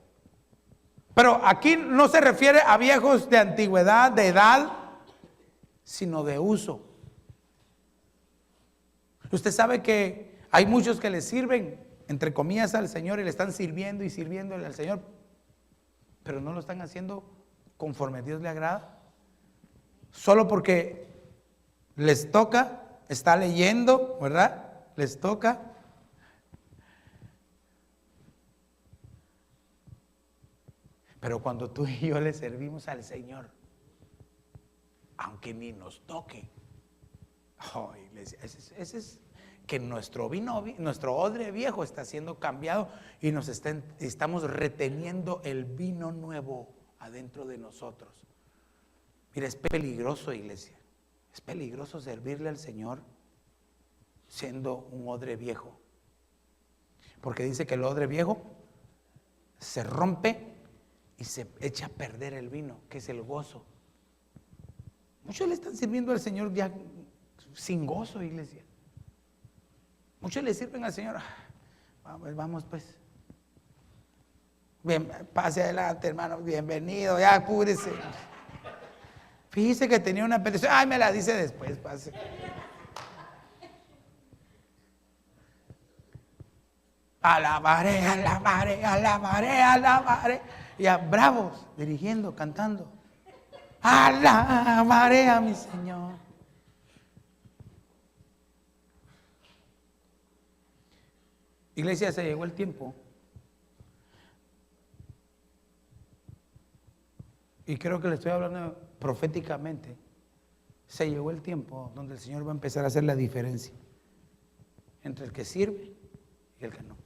Pero aquí no se refiere a viejos de antigüedad, de edad, sino de uso. Usted sabe que hay muchos que le sirven, entre comillas, al Señor y le están sirviendo y sirviéndole al Señor, pero no lo están haciendo conforme a Dios le agrada. Solo porque les toca, está leyendo, ¿verdad? Les toca. Pero cuando tú y yo le servimos al Señor, aunque ni nos toque, oh, iglesia, ese es que nuestro nuestro odre viejo está siendo cambiado y estamos reteniendo el vino nuevo adentro de nosotros. Mira, es peligroso, iglesia. Es peligroso servirle al Señor siendo un odre viejo. Porque dice que el odre viejo se rompe y se echa a perder el vino, que es el gozo. Muchos le están sirviendo al Señor ya sin gozo, iglesia. Muchos le sirven al Señor. Vamos pues. Bien, pase adelante, hermano. Bienvenido, ya apúrese. Fíjese que tenía una petición. Ay, me la dice después, pase. Alabaré, alabaré, alabaré, alabaré. Ya bravos, dirigiendo, cantando. Alabaré a mi Señor. Iglesia, se llegó el tiempo. Y creo que le estoy hablando proféticamente. Se llegó el tiempo donde el Señor va a empezar a hacer la diferencia entre el que sirve y el que no.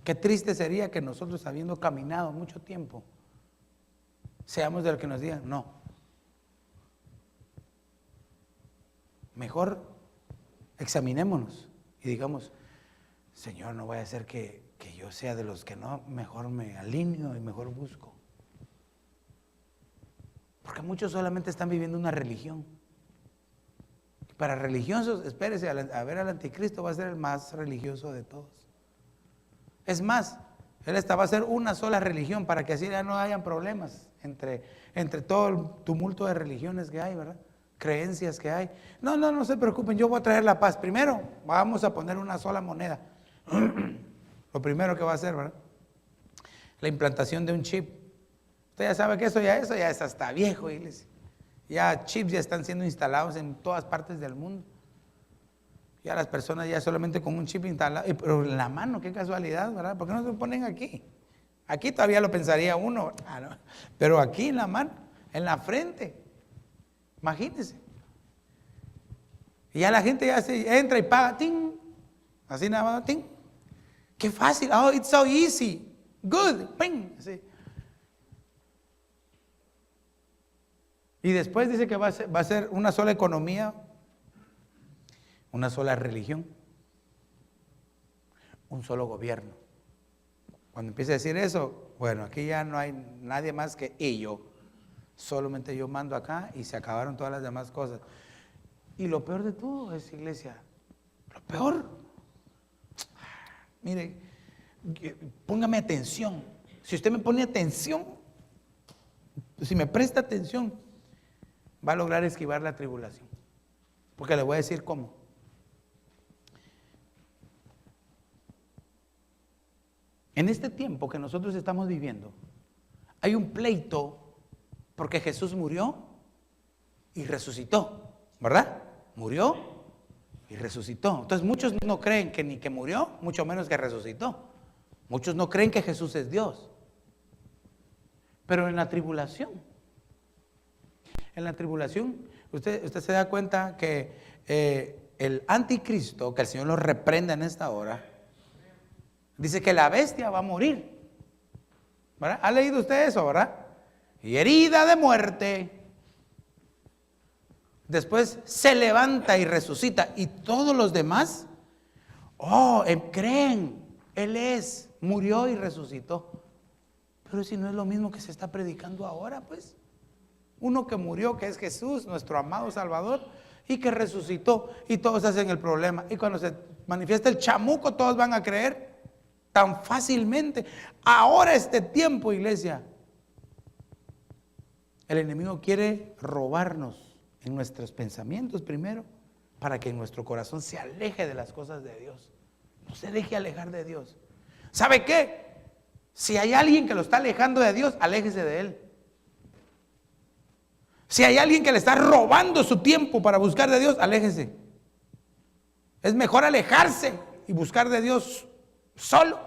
Qué triste sería que nosotros, habiendo caminado mucho tiempo, seamos de los que nos digan no. Mejor examinémonos y digamos: Señor, no vaya a ser que yo sea de los que no, mejor me alineo y mejor busco. Porque muchos solamente están viviendo una religión. Para religiosos, espérese, a ver al anticristo, va a ser el más religioso de todos. Es más, él va a ser una sola religión para que así ya no hayan problemas entre todo el tumulto de religiones que hay, ¿verdad? Creencias que hay. No se preocupen, yo voy a traer la paz. Primero, vamos a poner una sola moneda. Lo primero que va a hacer, ¿verdad? La implantación de un chip. Usted ya sabe que eso ya es hasta viejo, iglesia. Ya chips ya están siendo instalados en todas partes del mundo. Ya las personas ya solamente con un chip instalado, pero en la mano, qué casualidad, ¿verdad? ¿Por qué no se ponen aquí? Aquí todavía lo pensaría uno, ¿no? Pero aquí en la mano, en la frente. Imagínense. Y ya la gente ya se entra y paga, ¡ting! Así nada más, ¡ting! ¡Qué fácil! Oh, it's so easy. Good. ¡Ping! Así. Y después dice que va a ser una sola economía, una sola religión, un solo gobierno. Cuando empiece a decir eso, bueno, aquí ya no hay nadie más que yo. Solamente yo mando acá y se acabaron todas las demás cosas. Y lo peor de todo es, iglesia, lo peor, mire, póngame atención. Si usted me pone atención, si me presta atención, va a lograr esquivar la tribulación. Porque le voy a decir cómo. En este tiempo que nosotros estamos viviendo, hay un pleito porque Jesús murió y resucitó, ¿verdad? Murió y resucitó. Entonces muchos no creen que ni que murió, mucho menos que resucitó. Muchos no creen que Jesús es Dios. Pero en la tribulación, usted se da cuenta que el anticristo, que el Señor lo reprenda en esta hora, dice que la bestia va a morir, ¿verdad? ¿Ha leído usted eso, verdad? Y herida de muerte. Después se levanta y resucita. Y todos los demás, creen Él es, murió y resucitó. Pero si no es lo mismo que se está predicando ahora, pues. Uno que murió, que es Jesús, nuestro amado Salvador, y que resucitó, y todos hacen el problema. Y cuando se manifiesta el chamuco, todos van a creer tan fácilmente. Ahora este tiempo, iglesia, el enemigo quiere robarnos en nuestros pensamientos primero, para que en nuestro corazón se aleje de las cosas de Dios. No se deje alejar de Dios. ¿Sabe qué? Si hay alguien que lo está alejando de Dios, aléjese de él. Si hay alguien que le está robando su tiempo para buscar de Dios, aléjese. Es mejor alejarse y buscar de Dios solo,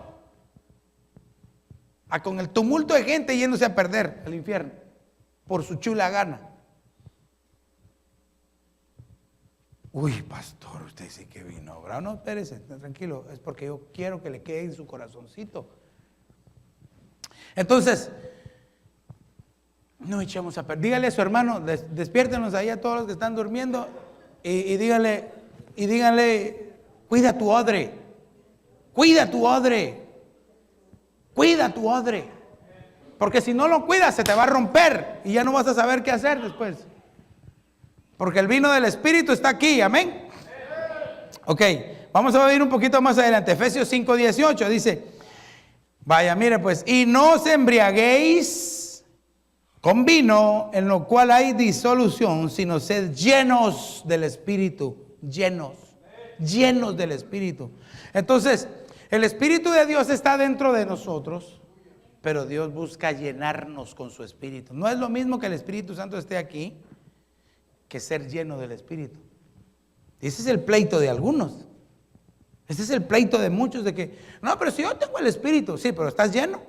a con el tumulto de gente yéndose a perder al infierno por su chula gana. Uy, pastor, usted dice que vino bravo. No, espérese, tranquilo, es porque yo quiero que le quede en su corazoncito. Entonces, no echamos a perder. Dígale a su hermano, despiértenos ahí a todos los que están durmiendo y dígale, cuida tu odre, cuida tu odre, cuida tu odre. Porque si no lo cuidas se te va a romper y ya no vas a saber qué hacer después. Porque el vino del Espíritu está aquí, amén. Ok, vamos a ver un poquito más adelante. Efesios 5:18 dice, vaya, mire pues, y no os embriaguéis con vino en lo cual hay disolución, sino sed llenos del Espíritu, llenos del Espíritu. Entonces, el Espíritu de Dios está dentro de nosotros, pero Dios busca llenarnos con su Espíritu. No es lo mismo que el Espíritu Santo esté aquí, que ser lleno del Espíritu. Ese es el pleito de algunos. Ese es el pleito de muchos de que, no, pero si yo tengo el Espíritu, sí, pero ¿estás lleno?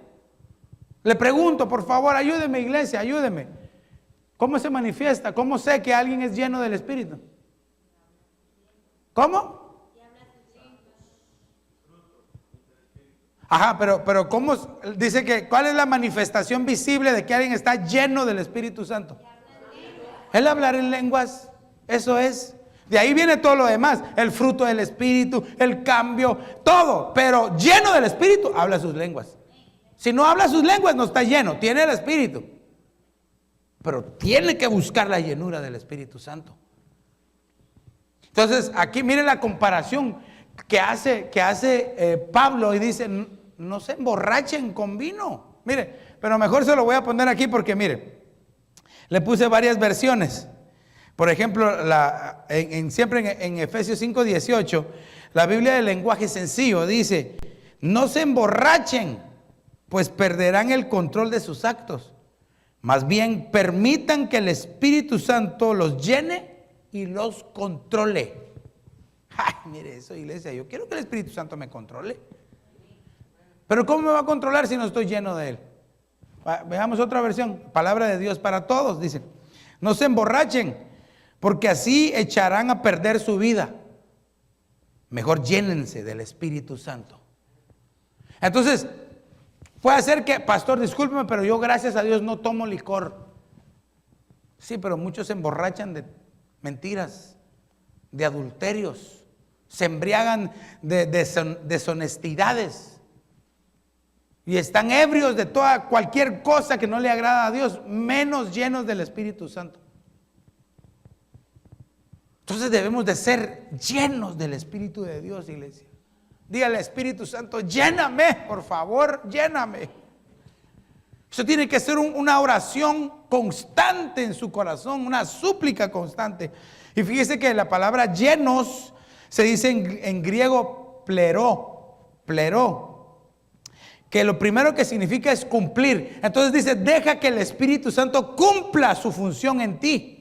Le pregunto, por favor, ayúdeme, iglesia, ayúdeme. ¿Cómo se manifiesta? ¿Cómo sé que alguien es lleno del Espíritu? ¿Cómo? Ajá, pero ¿cómo? Dice que, ¿cuál es la manifestación visible de que alguien está lleno del Espíritu Santo? El hablar en lenguas, eso es. De ahí viene todo lo demás, el fruto del Espíritu, el cambio, todo. Pero lleno del Espíritu, habla sus lenguas. Si no habla sus lenguas, no está lleno, tiene el Espíritu. Pero tiene que buscar la llenura del Espíritu Santo. Entonces, aquí miren la comparación que hace Pablo y dice, no se emborrachen con vino. Mire, pero mejor se lo voy a poner aquí porque mire, le puse varias versiones. Por ejemplo, siempre en Efesios 5:18, la Biblia del lenguaje sencillo dice, no se emborrachen, pues perderán el control de sus actos. Más bien, permitan que el Espíritu Santo los llene y los controle. Ay, mire eso, iglesia, yo quiero que el Espíritu Santo me controle. Pero ¿cómo me va a controlar si no estoy lleno de Él? Veamos otra versión, palabra de Dios para todos, dice, no se emborrachen, porque así echarán a perder su vida. Mejor llénense del Espíritu Santo. Entonces, puede ser que, pastor, discúlpeme, pero yo gracias a Dios no tomo licor. Sí, pero muchos se emborrachan de mentiras, de adulterios, se embriagan de deshonestidades. Y están ebrios de toda cualquier cosa que no le agrada a Dios, menos llenos del Espíritu Santo. Entonces debemos de ser llenos del Espíritu de Dios, iglesia. Dígale, Espíritu Santo, lléname, por favor, lléname. Eso tiene que ser una oración constante en su corazón, una súplica constante. Y fíjese que la palabra llenos se dice en griego pleró, que lo primero que significa es cumplir. Entonces dice, deja que el Espíritu Santo cumpla su función en ti.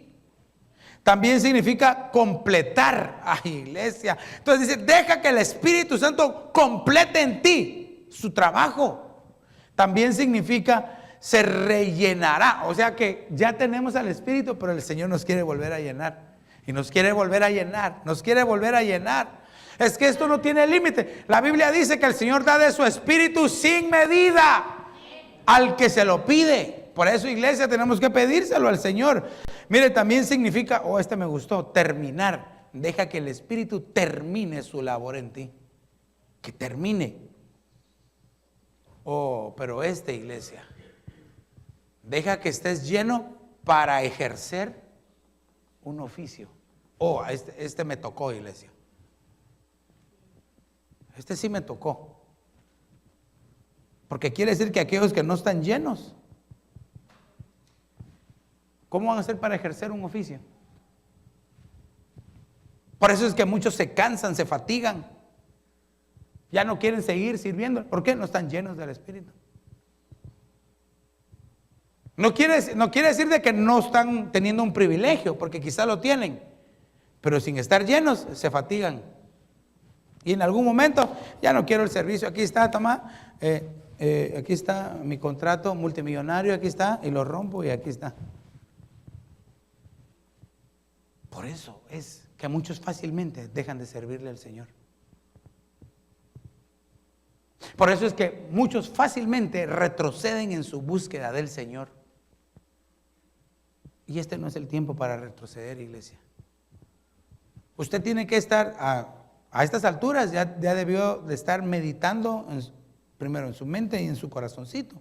También significa completar. Ay, iglesia. Entonces dice, deja que el Espíritu Santo complete en ti su trabajo. También significa se rellenará. O sea que ya tenemos al Espíritu, pero el Señor nos quiere volver a llenar. Y nos quiere volver a llenar. Nos quiere volver a llenar. Es que esto no tiene límite. La Biblia dice que el Señor da de su Espíritu sin medida al que se lo pide. Por eso, iglesia, tenemos que pedírselo al Señor. Mire, también significa, este me gustó, terminar. Deja que el Espíritu termine su labor en ti. Que termine. Oh, pero iglesia, deja que estés lleno para ejercer un oficio. Oh, este me tocó, iglesia. Este sí me tocó. Porque quiere decir que aquellos que no están llenos, ¿cómo van a hacer para ejercer un oficio? Por eso es que muchos se cansan, se fatigan. Ya no quieren seguir sirviendo. ¿Por qué? No están llenos del Espíritu. No quiere decir de que no están teniendo un privilegio, porque quizá lo tienen, pero sin estar llenos se fatigan. Y en algún momento, ya no quiero el servicio. Aquí está, toma, aquí está mi contrato multimillonario, aquí está, y lo rompo y aquí está. Por eso es que muchos fácilmente dejan de servirle al Señor. Por eso es que muchos fácilmente retroceden en su búsqueda del Señor. Y este no es el tiempo para retroceder, iglesia. Usted tiene que estar a estas alturas, ya debió de estar meditando primero en su mente y en su corazoncito,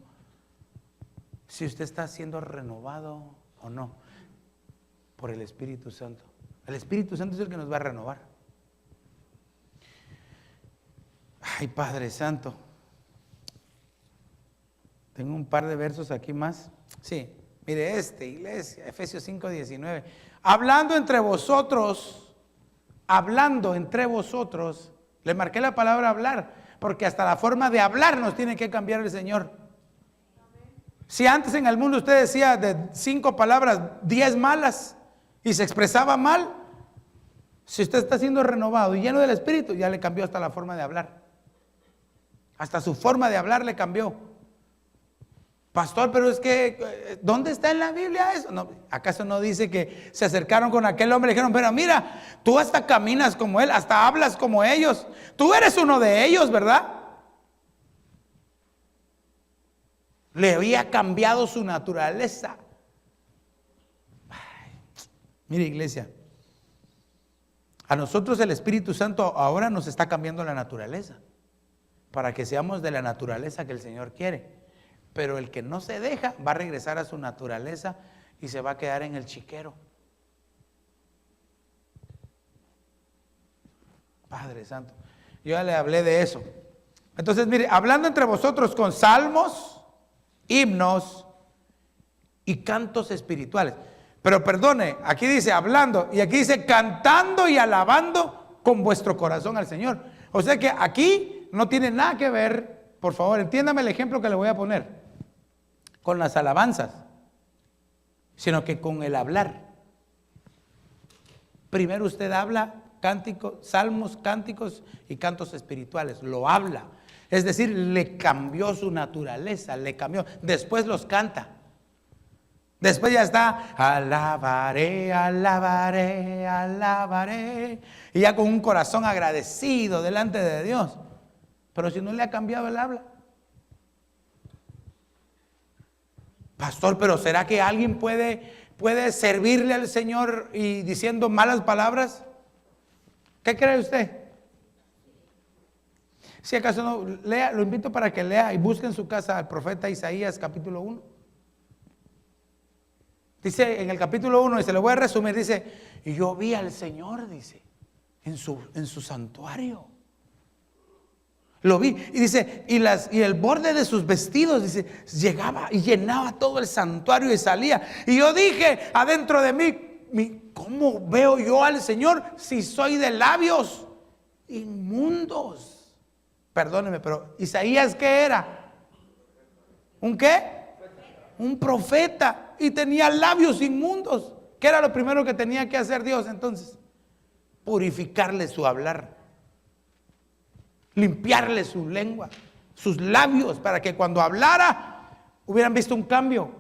si usted está siendo renovado o no por el Espíritu Santo. El Espíritu Santo es el que nos va a renovar. Ay, Padre Santo. Tengo un par de versos aquí más. Sí, mire iglesia, Efesios 5:19. Hablando entre vosotros, le marqué la palabra hablar, porque hasta la forma de hablar nos tiene que cambiar el Señor. Si antes en el mundo usted decía de 5 palabras, 10 malas, y se expresaba mal, si usted está siendo renovado y lleno del Espíritu, ya le cambió hasta la forma de hablar. Hasta su forma de hablar le cambió. Pastor, pero es que, ¿dónde está en la Biblia eso? No, ¿acaso no dice que se acercaron con aquel hombre y dijeron, pero mira, tú hasta caminas como él, hasta hablas como ellos, tú eres uno de ellos, ¿verdad? Le había cambiado su naturaleza. Ay, mire, iglesia, a nosotros el Espíritu Santo ahora nos está cambiando la naturaleza, para que seamos de la naturaleza que el Señor quiere. Pero el que no se deja va a regresar a su naturaleza y se va a quedar en el chiquero. Padre Santo, yo ya le hablé de eso. Entonces, mire, hablando entre vosotros con salmos, himnos y cantos espirituales. Pero perdone, aquí dice hablando y aquí dice cantando y alabando con vuestro corazón al Señor. O sea que aquí no tiene nada que ver, por favor, entiéndame el ejemplo que le voy a poner, con las alabanzas, sino que con el hablar. Primero usted habla cánticos, salmos, cánticos y cantos espirituales, lo habla. Es decir, le cambió su naturaleza, le cambió. Después los canta. Después ya está, alabaré, alabaré, alabaré. Y ya con un corazón agradecido delante de Dios. Pero si no le ha cambiado el habla. Pastor, pero ¿será que alguien puede servirle al Señor y diciendo malas palabras? ¿Qué cree usted? Si acaso no, lea, lo invito para que lea y busque en su casa al profeta Isaías capítulo 1. Dice en el capítulo 1, y se lo voy a resumir, dice, y yo vi al Señor, dice, en su santuario. Lo vi, y dice, y el borde de sus vestidos, dice, llegaba y llenaba todo el santuario y salía. Y yo dije adentro de mí, ¿cómo veo yo al Señor si soy de labios inmundos? Perdóneme, pero Isaías, ¿qué era? ¿Un qué? Un profeta. Y tenía labios inmundos. ¿Qué era lo primero que tenía que hacer Dios entonces? Purificarle su hablar, limpiarle su lengua, sus labios, para que cuando hablara hubieran visto un cambio.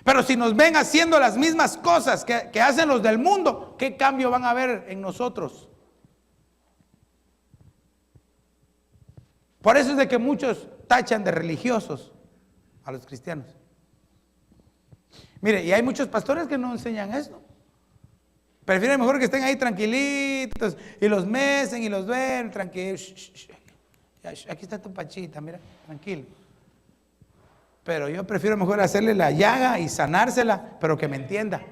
Pero si nos ven haciendo las mismas cosas que hacen los del mundo, ¿qué cambio van a ver en nosotros? Por eso es de que muchos tachan de religiosos a los cristianos. Mire, y hay muchos pastores que no enseñan esto. Prefieren mejor que estén ahí tranquilitos y los mecen y los ven tranquilos. aquí está tu pachita, mira, tranquilo. Pero yo prefiero mejor hacerle la llaga y sanársela, pero que me entienda.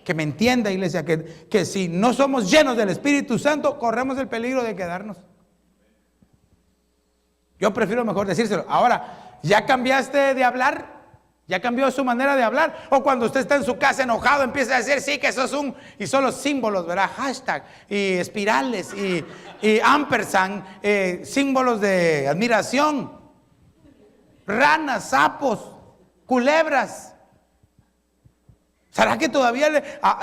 Que me entienda, iglesia, que si no somos llenos del Espíritu Santo, corremos el peligro de quedarnos. Yo prefiero mejor decírselo. Ahora, ¿ya cambiaste de hablar? ¿Ya cambió su manera de hablar? O cuando usted está en su casa enojado, empieza a decir, sí, que eso es y son los símbolos, ¿verdad? Hashtag, y espirales, y ampersand, símbolos de admiración. Ranas, sapos, culebras. ¿Será que todavía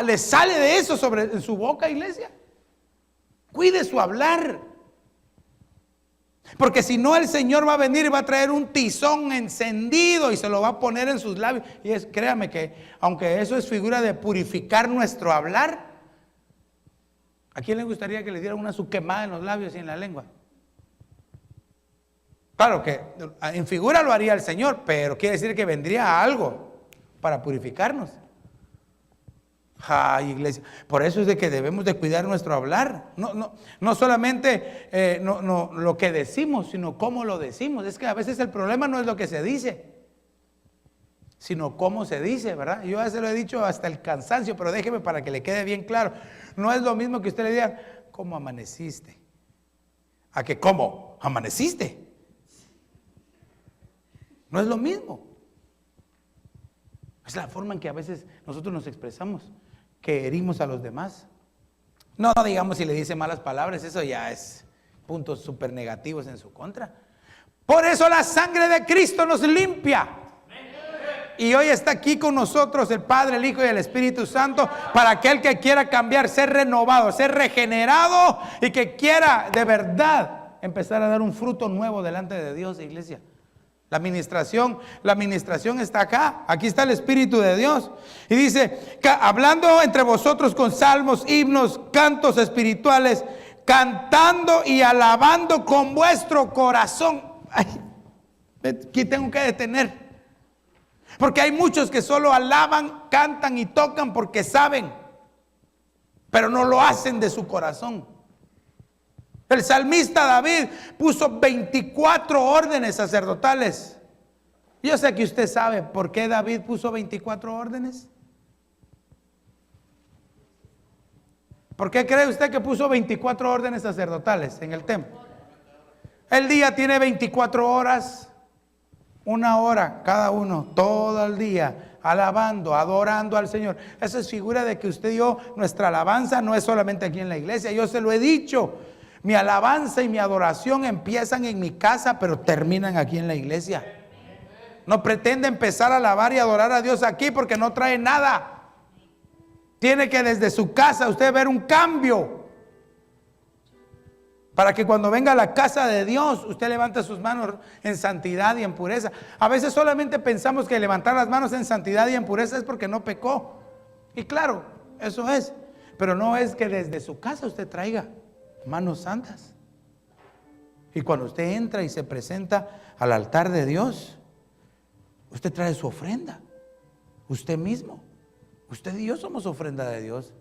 le sale de eso en su boca, iglesia? Cuide su hablar. Porque si no, el Señor va a venir y va a traer un tizón encendido y se lo va a poner en sus labios. Y créame que, aunque eso es figura de purificar nuestro hablar, ¿a quién le gustaría que le dieran una su quemada en los labios y en la lengua? Claro que en figura lo haría el Señor, pero quiere decir que vendría algo para purificarnos. Ay, iglesia, por eso es de que debemos de cuidar nuestro hablar. No solamente lo que decimos, sino cómo lo decimos. Es que a veces el problema no es lo que se dice, sino cómo se dice, ¿verdad? Yo ya se lo he dicho hasta el cansancio, pero déjeme para que le quede bien claro. No es lo mismo que usted le diga, ¿cómo amaneciste? A que, ¿cómo amaneciste? No es lo mismo. Es la forma en que a veces nosotros nos expresamos, que herimos a los demás. No digamos si le dice malas palabras, eso ya es puntos súper negativos en su contra. Por eso la sangre de Cristo nos limpia. Y hoy está aquí con nosotros el Padre, el Hijo y el Espíritu Santo para aquel que quiera cambiar, ser renovado, ser regenerado y que quiera de verdad empezar a dar un fruto nuevo delante de Dios, iglesia. La administración está acá. Aquí está el Espíritu de Dios. Y dice, hablando entre vosotros con salmos, himnos, cantos espirituales, cantando y alabando con vuestro corazón. Ay, aquí tengo que detener. Porque hay muchos que solo alaban, cantan y tocan porque saben, pero no lo hacen de su corazón. El salmista David puso 24 órdenes sacerdotales. Yo sé que usted sabe por qué David puso 24 órdenes. ¿Por qué cree usted que puso 24 órdenes sacerdotales en el templo? El día tiene 24 horas, 1 hora cada uno, todo el día, alabando, adorando al Señor. Eso es figura de que usted y yo, nuestra alabanza no es solamente aquí en la iglesia. Yo se lo he dicho. Mi alabanza y mi adoración empiezan en mi casa, pero terminan aquí en la iglesia. No pretende empezar a alabar y adorar a Dios aquí porque no trae nada. Tiene que desde su casa usted ver un cambio. Para que cuando venga a la casa de Dios, usted levante sus manos en santidad y en pureza. A veces solamente pensamos que levantar las manos en santidad y en pureza es porque no pecó. Y claro, eso es. Pero no es que desde su casa usted traiga manos santas. Y cuando usted entra y se presenta al altar de Dios, usted trae su ofrenda. Usted mismo. Usted y yo somos ofrenda de Dios.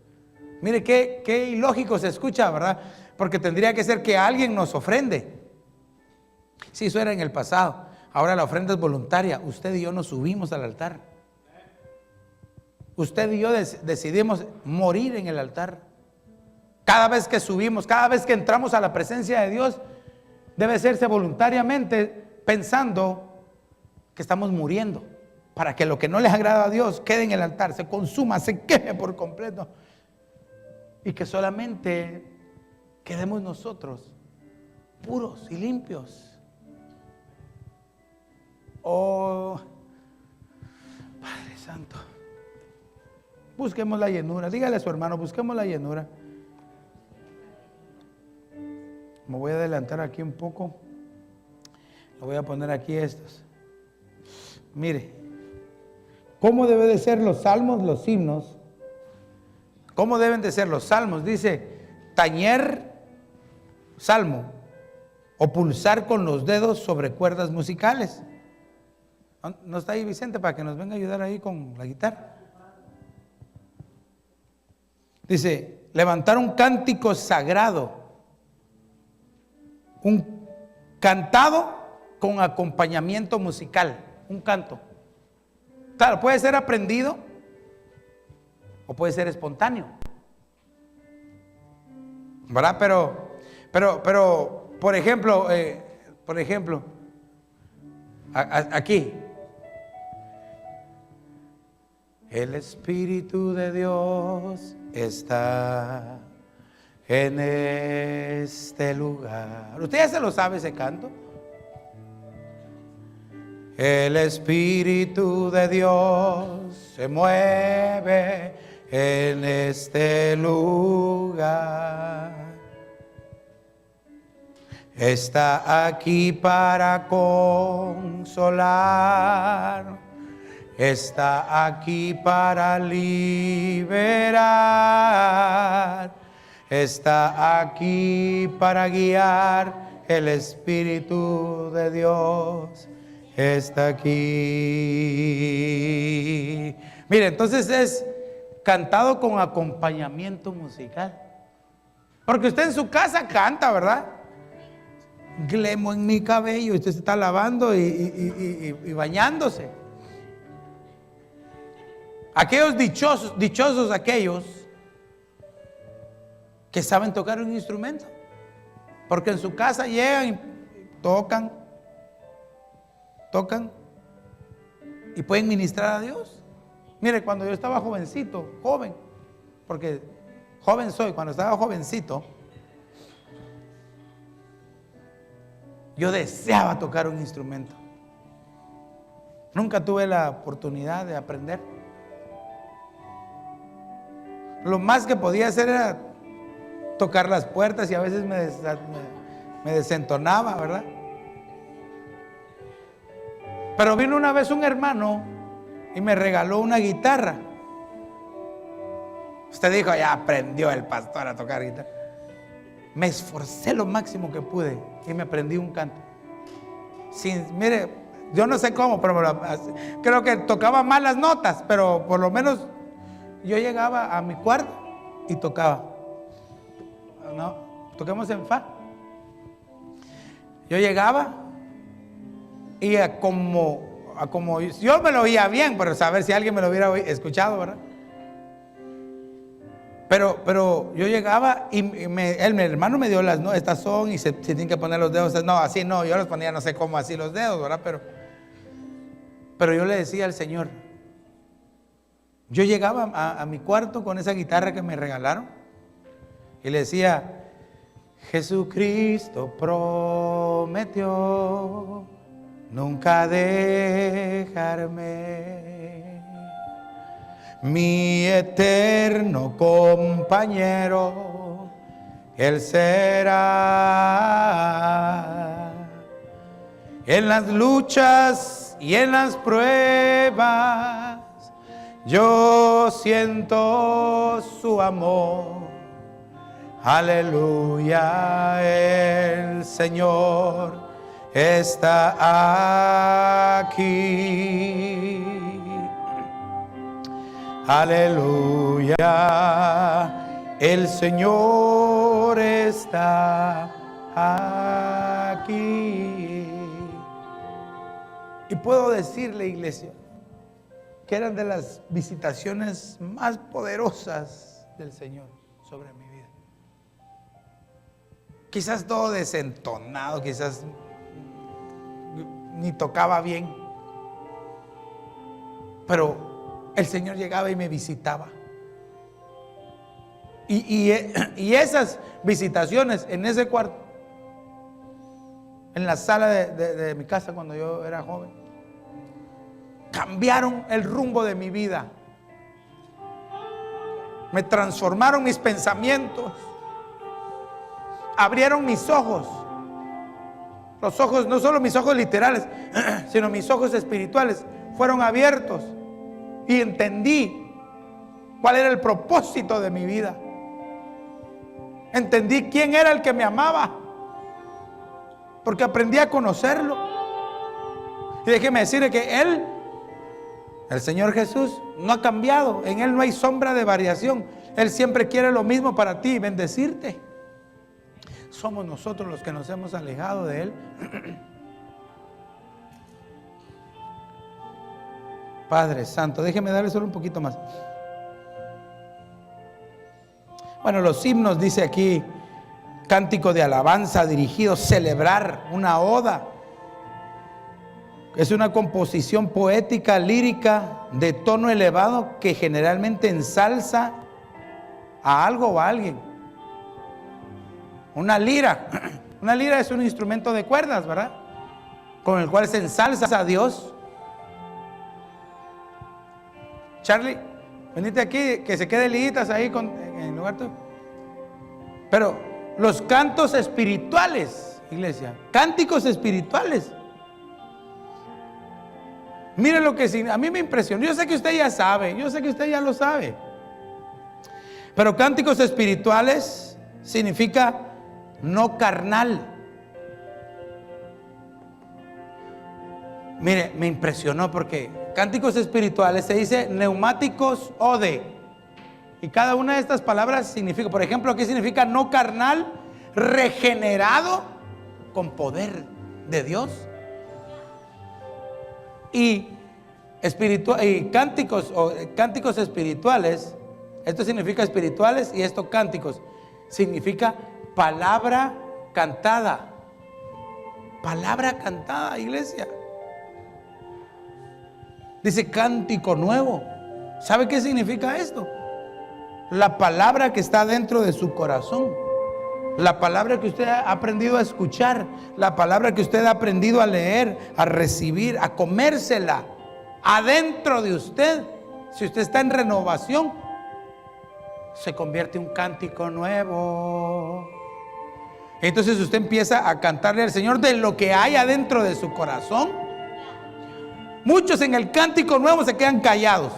Mire qué ilógico se escucha, ¿verdad? Porque tendría que ser que alguien nos ofrende. Sí, eso era en el pasado. Ahora la ofrenda es voluntaria. Usted y yo nos subimos al altar. Usted y yo decidimos morir en el altar. Cada vez que subimos, cada vez que entramos a la presencia de Dios, debe hacerse voluntariamente pensando que estamos muriendo para que lo que no les agrada a Dios quede en el altar, se consuma, se queme por completo y que solamente quedemos nosotros puros y limpios. Oh, Padre Santo, busquemos la llenura. Dígale a su hermano, busquemos la llenura. Me voy a adelantar aquí un poco. Lo voy a poner aquí estos. Mire, ¿cómo deben de ser los salmos, los himnos? ¿Cómo deben de ser los salmos? Dice, tañer salmo o pulsar con los dedos sobre cuerdas musicales. ¿No está ahí Vicente para que nos venga a ayudar ahí con la guitarra? Dice, levantar un cántico sagrado. cantado con acompañamiento musical, un canto. Claro, puede ser aprendido o puede ser espontáneo, ¿verdad? Pero, por ejemplo, aquí, el Espíritu de Dios está en este lugar. ¿Usted ya se lo sabe ese canto? El Espíritu de Dios se mueve en este lugar. Está aquí para consolar. Está aquí para liberar. Está aquí para guiar. El Espíritu de Dios está aquí. Mire, entonces es cantado con acompañamiento musical. Porque usted en su casa canta, ¿verdad? Glemo en mi cabello, y usted se está lavando y bañándose. Aquellos dichosos aquellos que saben tocar un instrumento. Porque en su casa llegan y tocan y pueden ministrar a Dios. Mire, cuando yo estaba joven, porque joven soy, cuando estaba jovencito, yo deseaba tocar un instrumento. Nunca tuve la oportunidad de aprender. Lo más que podía hacer era tocar las puertas y a veces me desentonaba, ¿verdad? Pero vino una vez un hermano y me regaló una guitarra. Usted dijo, ya aprendió el pastor a tocar guitarra. Me esforcé lo máximo que pude y me aprendí un canto. Mire, yo no sé cómo, pero creo que tocaba mal las notas, pero por lo menos yo llegaba a mi cuarto y tocaba. No, toquemos en fa. Yo llegaba y como yo me lo oía bien, pero saber si alguien me lo hubiera escuchado, ¿verdad? Pero yo llegaba y mi hermano me dio estas son y se tienen que poner los dedos. No, así no, yo los ponía no sé cómo así los dedos, ¿verdad? Pero yo le decía al Señor, yo llegaba a mi cuarto con esa guitarra que me regalaron y le decía, Jesucristo prometió nunca dejarme, mi eterno compañero, Él será. En las luchas y en las pruebas, yo siento su amor. Aleluya, el Señor está aquí. Aleluya, el Señor está aquí. Y puedo decirle, iglesia, que eran de las visitaciones más poderosas del Señor sobre mi vida. Quizás todo desentonado, quizás ni tocaba bien, pero el Señor llegaba y me visitaba. Y esas visitaciones en ese cuarto, en la sala de mi casa cuando yo era joven, cambiaron el rumbo de mi vida. Me transformaron mis pensamientos. Abrieron mis ojos. Los ojos, no solo mis ojos literales, sino mis ojos espirituales fueron abiertos. Y entendí cuál era el propósito de mi vida. Entendí quién era el que me amaba, porque aprendí a conocerlo. Y déjeme decirle que Él, el Señor Jesús, no ha cambiado. En Él no hay sombra de variación. Él siempre quiere lo mismo para ti, bendecirte. somos nosotros los que nos hemos alejado de Él. Padre Santo, déjeme darle solo un poquito más. Bueno, los himnos, dice aquí, cántico de alabanza dirigido, celebrar, una oda. Es una composición poética, lírica, de tono elevado que generalmente ensalza a algo o a alguien. Una lira. Una lira es un instrumento de cuerdas, ¿verdad? Con el cual se ensalza a Dios. Charlie, venite aquí, que se quede liguitas ahí en el lugar tuyo. Pero los cantos espirituales, iglesia, cánticos espirituales. Mire lo que a mí me impresionó. Yo sé que usted ya sabe, yo sé que usted ya lo sabe. Pero cánticos espirituales significa no carnal. Mire, me impresionó porque cánticos espirituales se dice neumáticos ode. Y cada una de estas palabras significa, por ejemplo, ¿qué significa no carnal? Regenerado con poder de Dios. Y cánticos espirituales, esto significa espirituales y esto cánticos, significa palabra cantada. Palabra cantada, iglesia. Dice cántico nuevo. ¿Sabe qué significa esto? La palabra que está dentro de su corazón. La palabra que usted ha aprendido a escuchar. La palabra que usted ha aprendido a leer, a recibir, a comérsela adentro de usted. Si usted está en renovación, se convierte en un cántico nuevo. Entonces usted empieza a cantarle al Señor de lo que hay adentro de su corazón. Muchos en el cántico nuevo se quedan callados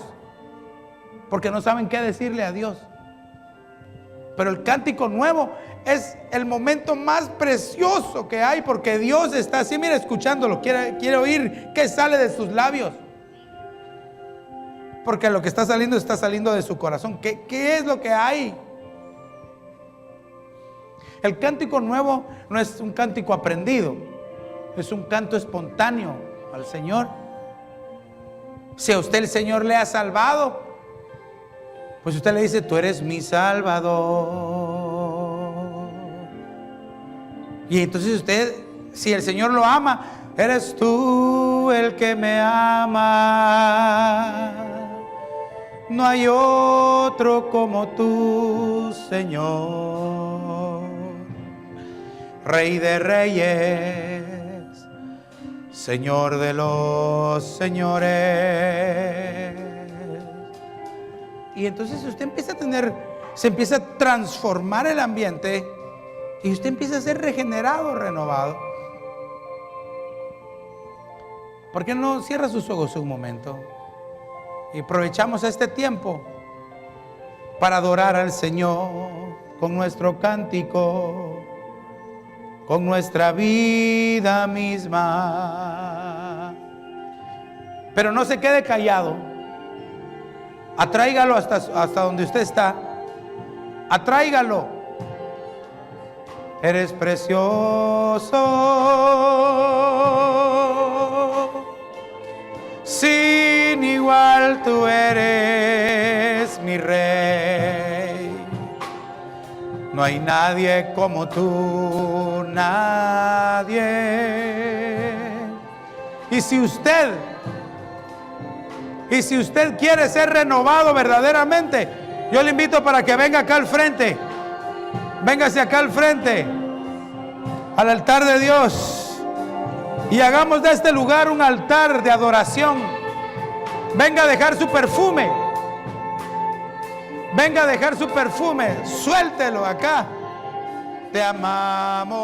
porque no saben qué decirle a Dios. Pero el cántico nuevo es el momento más precioso que hay, porque Dios está así, mira, escuchándolo, quiere oír qué sale de sus labios. Porque lo que está saliendo de su corazón. ¿Qué es lo que hay? El cántico nuevo no es un cántico aprendido, es un canto espontáneo al Señor. Si a usted el Señor le ha salvado, pues usted le dice, tú eres mi Salvador. Y entonces usted, si el Señor lo ama, eres tú el que me ama. No hay otro como tú, Señor. Rey de reyes, Señor de los señores. Y entonces usted empieza a se empieza a transformar el ambiente y usted empieza a ser regenerado, renovado. ¿Por qué no cierra sus ojos un momento? Y aprovechamos este tiempo para adorar al Señor con nuestro cántico, con nuestra vida misma. Pero no se quede callado. Atráigalo hasta donde usted está. Atráigalo. Eres precioso, sin igual tú eres mi rey. No hay nadie como tú, nadie. Y si usted quiere ser renovado verdaderamente, yo le invito para que venga acá al frente. Véngase acá al frente, al altar de Dios, y hagamos de este lugar un altar de adoración. Venga a dejar su perfume. Venga a dejar su perfume. Suéltelo acá. Te amamos.